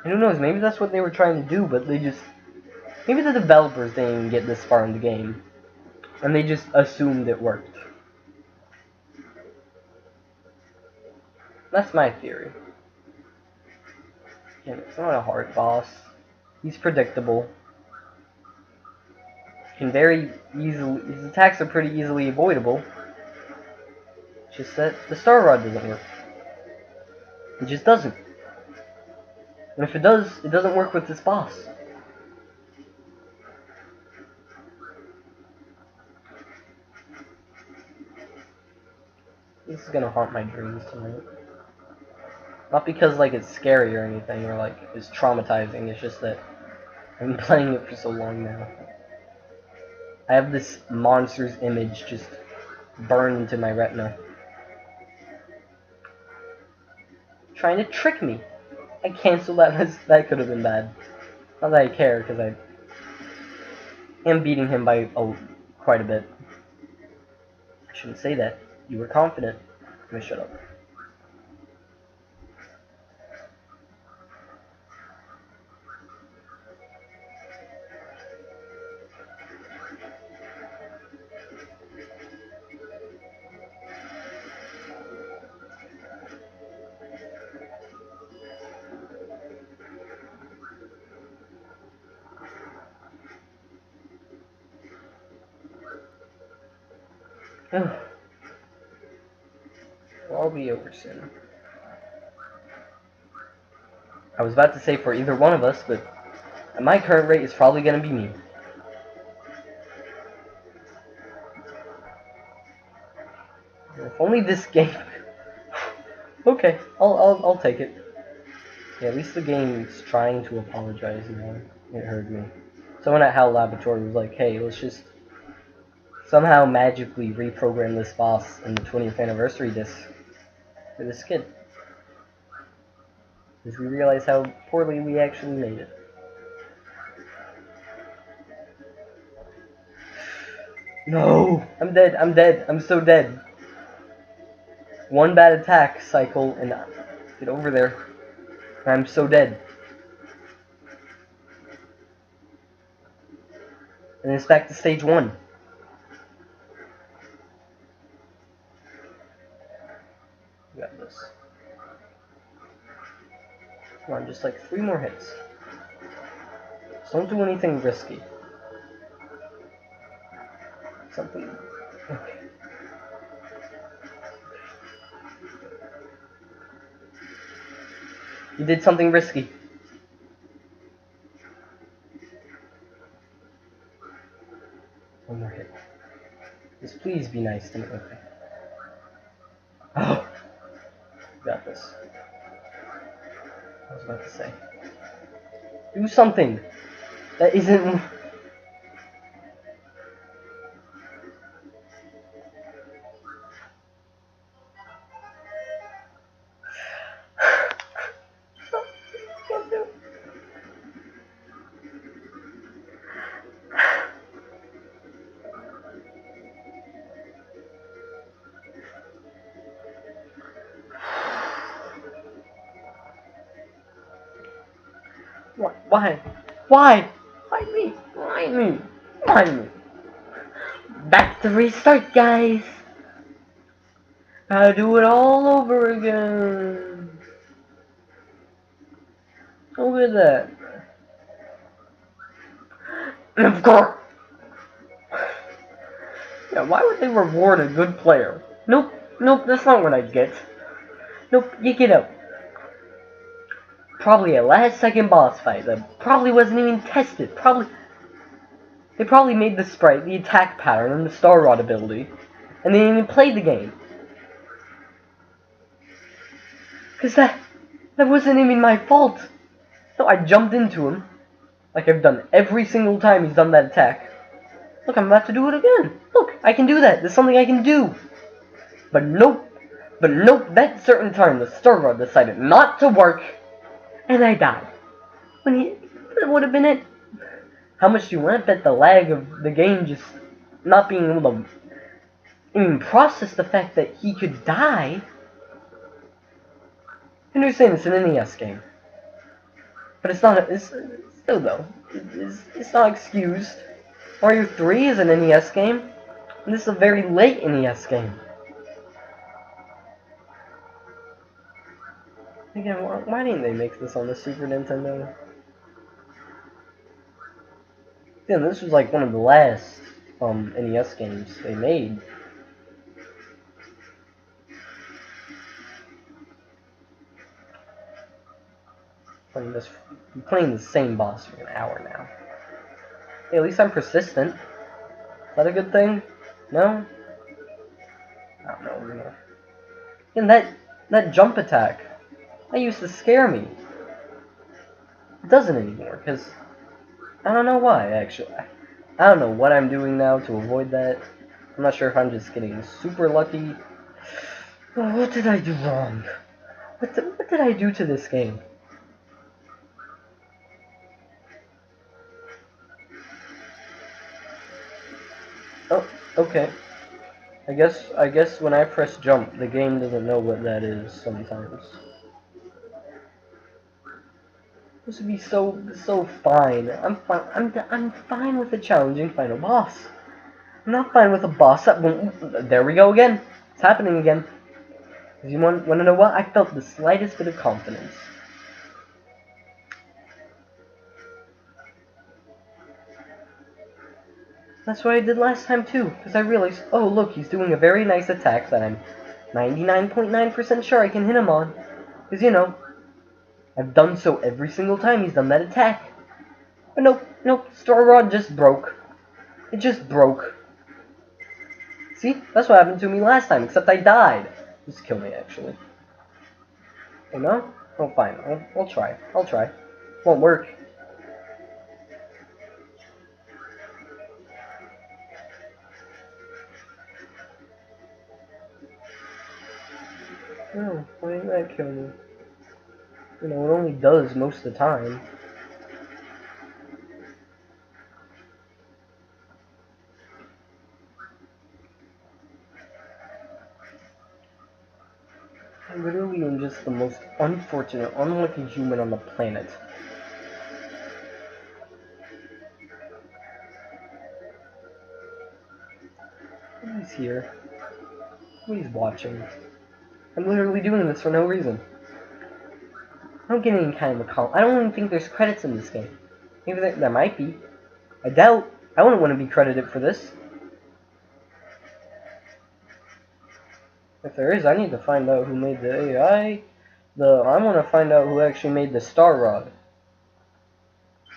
And who knows, maybe that's what they were trying to do, but they just... Maybe the developers didn't even get this far in the game, and they just assumed it worked. That's my theory. Again, it's not a hard boss. He's predictable. Can very easily... His attacks are pretty easily avoidable. It's just that the Star Rod doesn't work. It just doesn't. And if it does, it doesn't work with this boss. This is gonna haunt my dreams tonight. Not because, like, it's scary or anything, or, like, it's traumatizing, it's just that I've been playing it for so long now. I have this monster's image just burned into my retina. trying to trick me. I canceled that. That could have been bad. Not that I care, because I am beating him by quite a bit. I shouldn't say that. You were confident. I'm gonna shut up. Well, I'll be over soon. I was about to say for either one of us, but at my current rate, it's probably gonna be me. If only this game. Okay, I'll take it. Yeah, at least the game's trying to apologize now. It heard me. Someone at HAL Laboratory was like, hey, let's just somehow magically reprogram this boss in the 20th anniversary disc for this kid. Because we realized how poorly we actually made it. No! I'm dead, I'm dead, I'm so dead. One bad attack cycle and get over there. I'm so dead. And it's back to stage 1. We got this. Come on, just like 3 more hits. Just don't do anything risky. Something. Okay. You did something risky. One more hit. Just please be nice to me. Okay. Oh! Got this. I was about to say. Do something! That isn't... Why? Why? Why me? Why me? Why me? Back to restart, guys! Gotta do it all over again! Look at that. And of course... Yeah, why would they reward a good player? Nope, nope, that's not what I get. Nope, you get up. Probably a last second boss fight that probably wasn't even tested. They probably made the sprite, the attack pattern, and the Star Rod ability, and they didn't even play the game. Cause that wasn't even my fault. So I jumped into him, like I've done every single time he's done that attack. Look, I'm about to do it again. Look, I can do that. There's something I can do. But nope, that certain time the Star Rod decided not to work, and I died. That would have been it. How much do you want to bet the lag of the game just not being able to even process the fact that he could die? I understand it's an NES game, but it's not. It's still though. It's not excused. Mario 3 is an NES game, and this is a very late NES game. Again, why didn't they make this on the Super Nintendo? Yeah, this was like one of the last NES games they made. I'm playing the same boss for an hour now. Hey, at least I'm persistent. Is that a good thing? No? I don't know, you know. And that jump attack, that used to scare me. It doesn't anymore, because I don't know why, actually. I don't know what I'm doing now to avoid that. I'm not sure if I'm just getting super lucky. Oh, what did I do wrong? What did I do to this game? Oh, okay. I guess when I press jump, the game doesn't know what that is sometimes. This would be so fine. I'm fine with a challenging final boss. I'm not fine with a boss that won't. There we go again. It's happening again. You want to know what? I felt the slightest bit of confidence. That's what I did last time too, because I realized, oh look, he's doing a very nice attack that I'm 99.9% sure I can hit him on. Because, you know, I've done so every single time he's done that attack. But nope, Star Rod just broke. It just broke. See? That's what happened to me last time, except I died. Just kill me, actually. You know? Oh, fine. I'll try. I'll try. Won't work. No, why didn't that kill me? You know, it only does most of the time. I literally am just the most unfortunate, unlucky human on the planet. Nobody's here. Nobody's watching. I'm literally doing this for no reason. I don't get any kind of I don't even think there's credits in this game. Maybe there might be. I doubt. I wouldn't want to be credited for this. If there is, I need to find out who made the AI. I want to find out who actually made the Star Rod.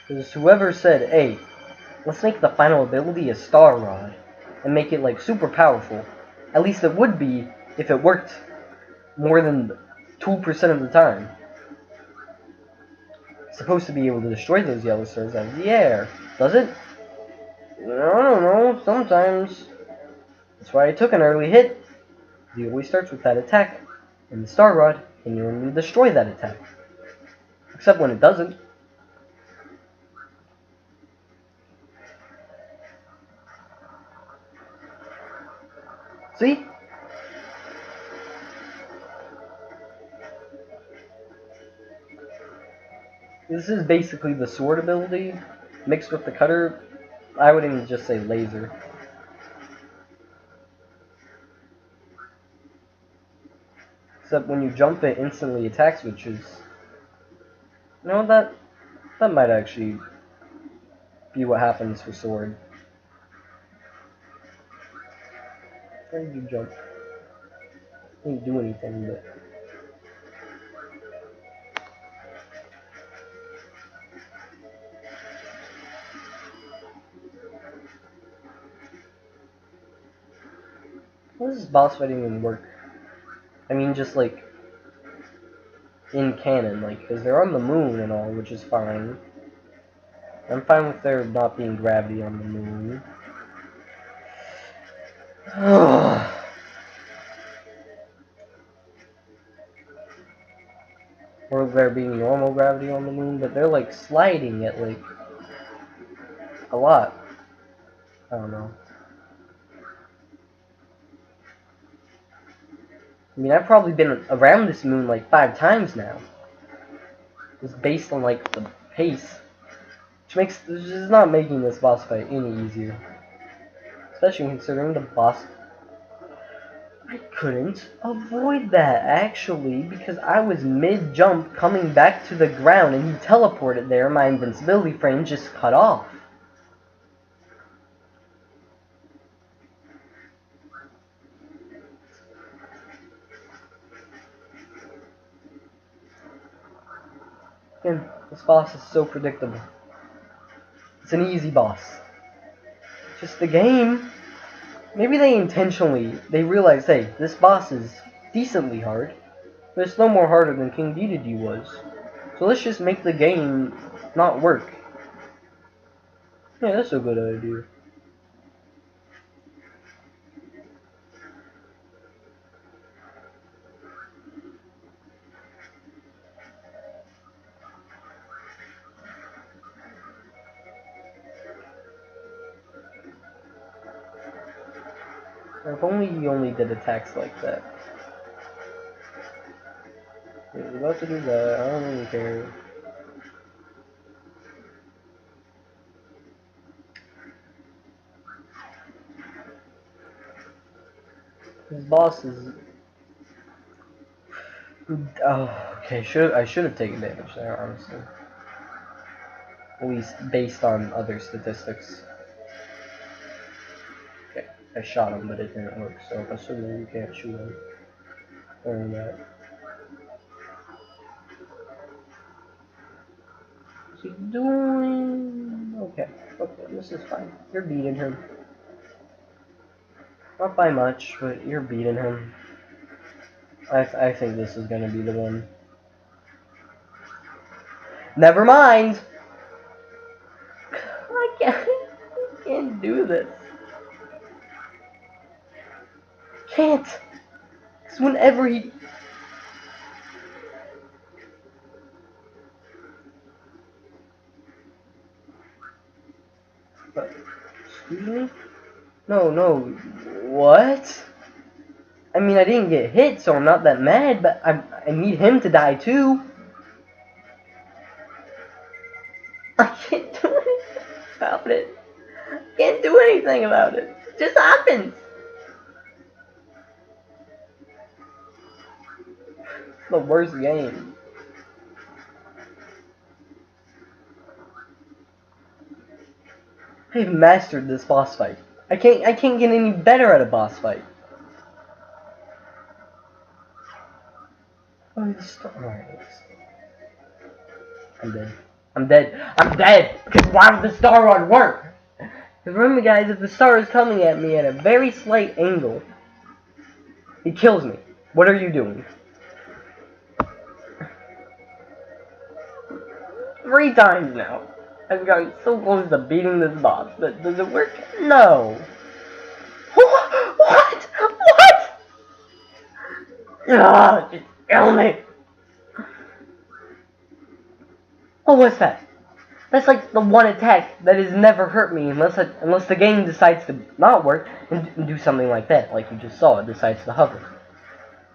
Because whoever said, hey, let's make the final ability a Star Rod. And make it, like, super powerful. At least it would be if it worked more than 2% of the time. It's supposed to be able to destroy those yellow stars out of the air. Does it? I don't know. Sometimes. That's why I took an early hit. He always starts with that attack. And the Star Rod can only destroy that attack. Except when it doesn't. See? This is basically the sword ability mixed with the cutter. I would even just say laser. Except when you jump, it instantly attacks, which is... You know, that might actually be what happens for sword. Where did you jump? Didn't do anything, but... How does this boss fight even work? I mean, just like... in canon, like, because they're on the moon and all, which is fine. I'm fine with there not being gravity on the moon. Or there being normal gravity on the moon, but they're like sliding it like a lot. I don't know. I mean, I've probably been around this moon like 5 times now. It's based on like the pace, which is not making this boss fight any easier. Especially considering the boss. I couldn't avoid that actually because I was mid-jump coming back to the ground and he teleported there. My invincibility frame just cut off. Again, this boss is so predictable. It's an easy boss. Just the game. Maybe they realize, hey, this boss is decently hard, but it's no more harder than King Dedede was. So let's just make the game not work. Yeah, that's a good idea. If only he only did attacks like that. He was about to do that, I don't really care. His boss is... Oh, okay, I should have taken damage there, honestly. At least based on other statistics. Okay, I shot him, but it didn't work, so I'm assuming you can't shoot him. Or that. What's he doing? Okay, okay, this is fine. You're beating him. Not by much, but you're beating him. I think this is gonna be the one. Never mind! I can't do this. Can't! Because whenever he... But, excuse me? No, no. What? I mean, I didn't get hit, so I'm not that mad, but I need him to die too. I can't do anything about it. I can't do anything about it. It just happens. It's the worst game. I've mastered this boss fight. I can't get any better at a boss fight. Oh, alright. I'm dead. I'm dead. I'm dead! Because why would the star rod work? Because remember guys, if the star is coming at me at a very slight angle, it kills me. What are you doing? 3 times now. I've gotten so close to beating this boss, but does it work? No. What? What? Ah, just kill me. Oh, what's that? That's like the one attack that has never hurt me unless the game decides to not work and do something like that, like you just saw, it decides to hover.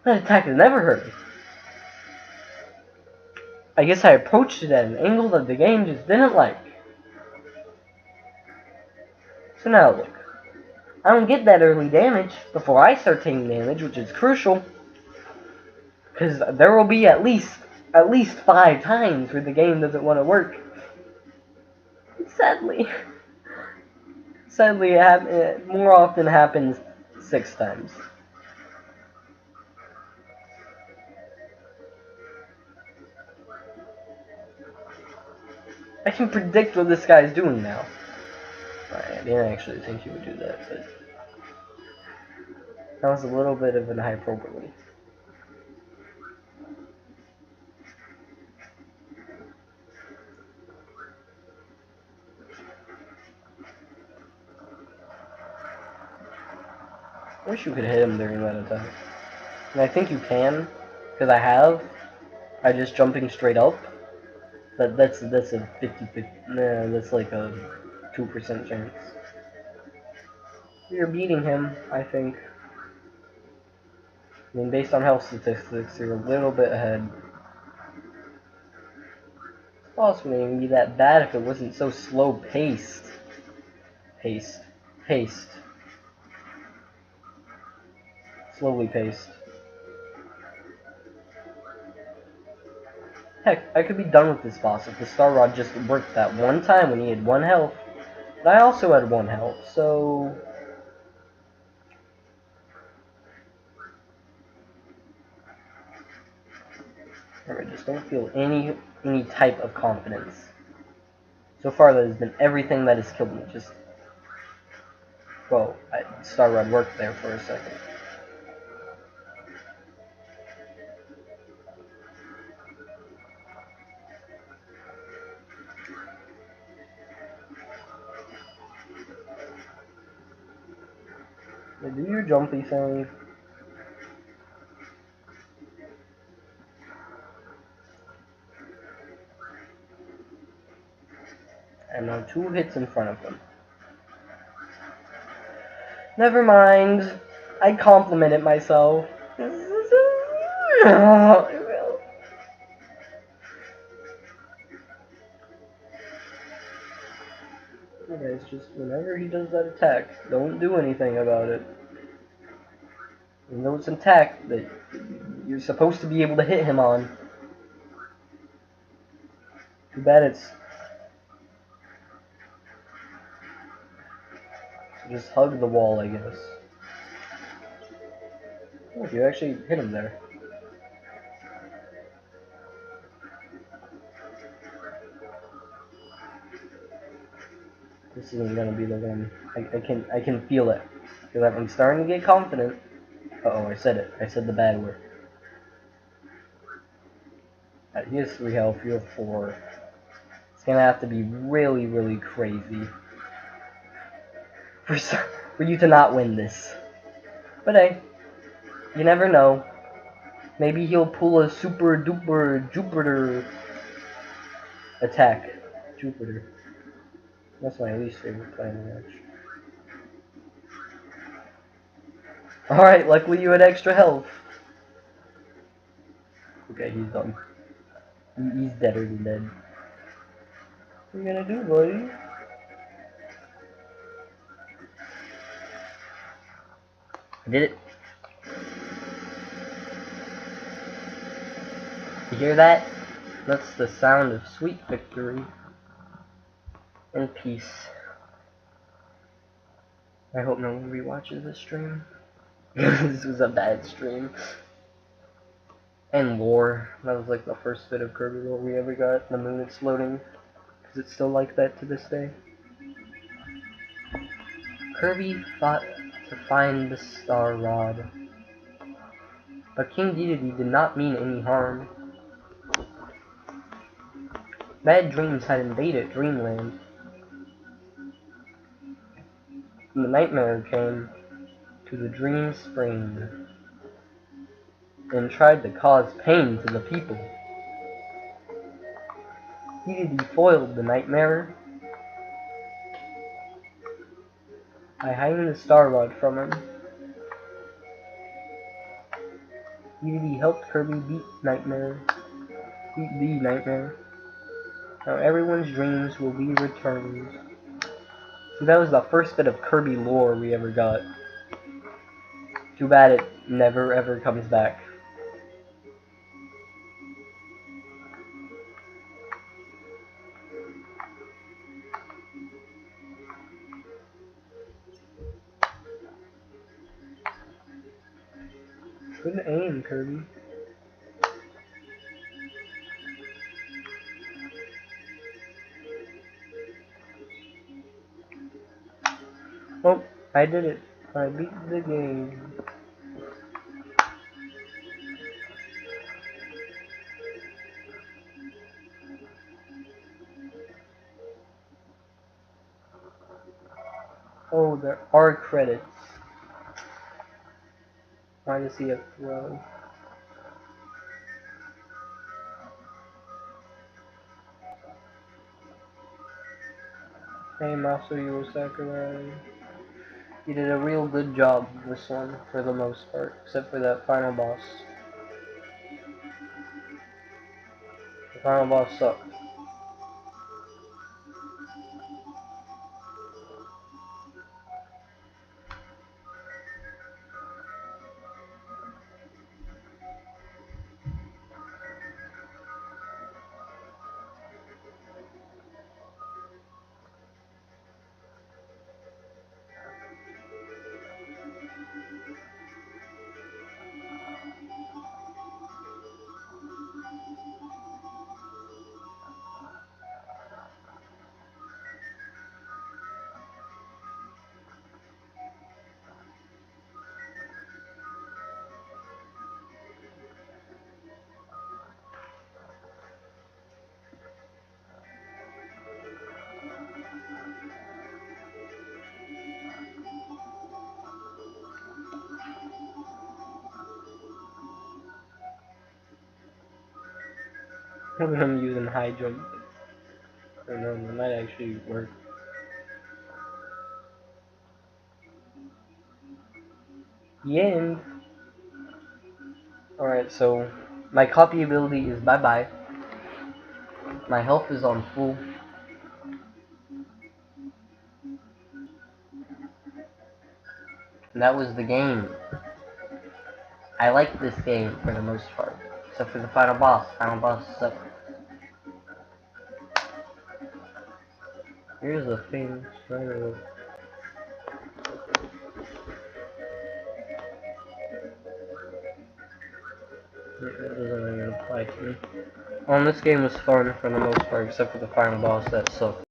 That attack has never hurt me. I guess I approached it at an angle that the game just didn't like. So now look. I don't get that early damage before I start taking damage, which is crucial. Because there will be at least 5 times where the game doesn't want to work. Sadly, it more often happens 6 times. I can predict what this guy's doing now. Alright, I didn't actually think he would do that, but that was a little bit of an hyperbole. I wish you could hit him during that attack. And I think you can, because I have. By just jumping straight up. But that's a 50-50. Nah, that's like a 2% chance. You're beating him, I think. I mean, based on health statistics, you're a little bit ahead. This boss wouldn't even be that bad if it wasn't so slow-paced. Paced. Slowly paced. Heck, I could be done with this boss if the Star Rod just worked that one time when he had 1 health. But I also had 1 health, so... I just don't feel any type of confidence. So far, that has been everything that has killed me. Just... Well, Star Rod worked there for a second. Do your jumpy thing. And now 2 hits in front of them. Never mind. I complimented myself. Okay, it's just whenever he does that attack, don't do anything about it. You know it's an attack that you're supposed to be able to hit him on. Too bad it's... Just hug the wall, I guess. Oh, you actually hit him there. This isn't gonna be the one. I can feel it. Because I'm starting to get confident. Uh-oh, I said it. I said the bad word. He has 3 health, you have 4. It's gonna have to be really, really crazy for for you to not win this. But hey, you never know. Maybe he'll pull a super duper Jupiter attack. Jupiter. That's my least favorite planet, actually. Alright, luckily you had extra health. Okay, he's done. He's deader than dead. What are you gonna do, buddy? I did it. You hear that? That's the sound of sweet victory and peace. I hope no one rewatches this stream. This was a bad stream. And lore. That was like the first bit of Kirby lore we ever got. The moon exploding. Because it's still like that to this day. Kirby fought to find the Star Rod. But King Dedede did not mean any harm. Bad dreams had invaded Dreamland. And the nightmare came to the Dream Spring and tried to cause pain to the people. Dedede foiled the nightmare by hiding the Star Rod from him. Dedede helped Kirby beat the nightmare. Now everyone's dreams will be returned. So that was the first bit of Kirby lore we ever got. Too bad it never ever comes back. Good aim, Kirby. Oh, I did it. I beat the game. Oh, there are credits. Why does he have throw? Hey, Masaru Sakurai. You did a real good job this one, for the most part, except for that final boss. The final boss sucked. I'm using high jump. I don't know, it might actually work. The end. Alright, so my copy ability is bye-bye. My health is on full. And that was the game. I like this game for the most part. Except for the final boss. Final boss sucks. Here's the thing. That doesn't even apply to me. This game was fun for the most part, except for the final boss that sucked.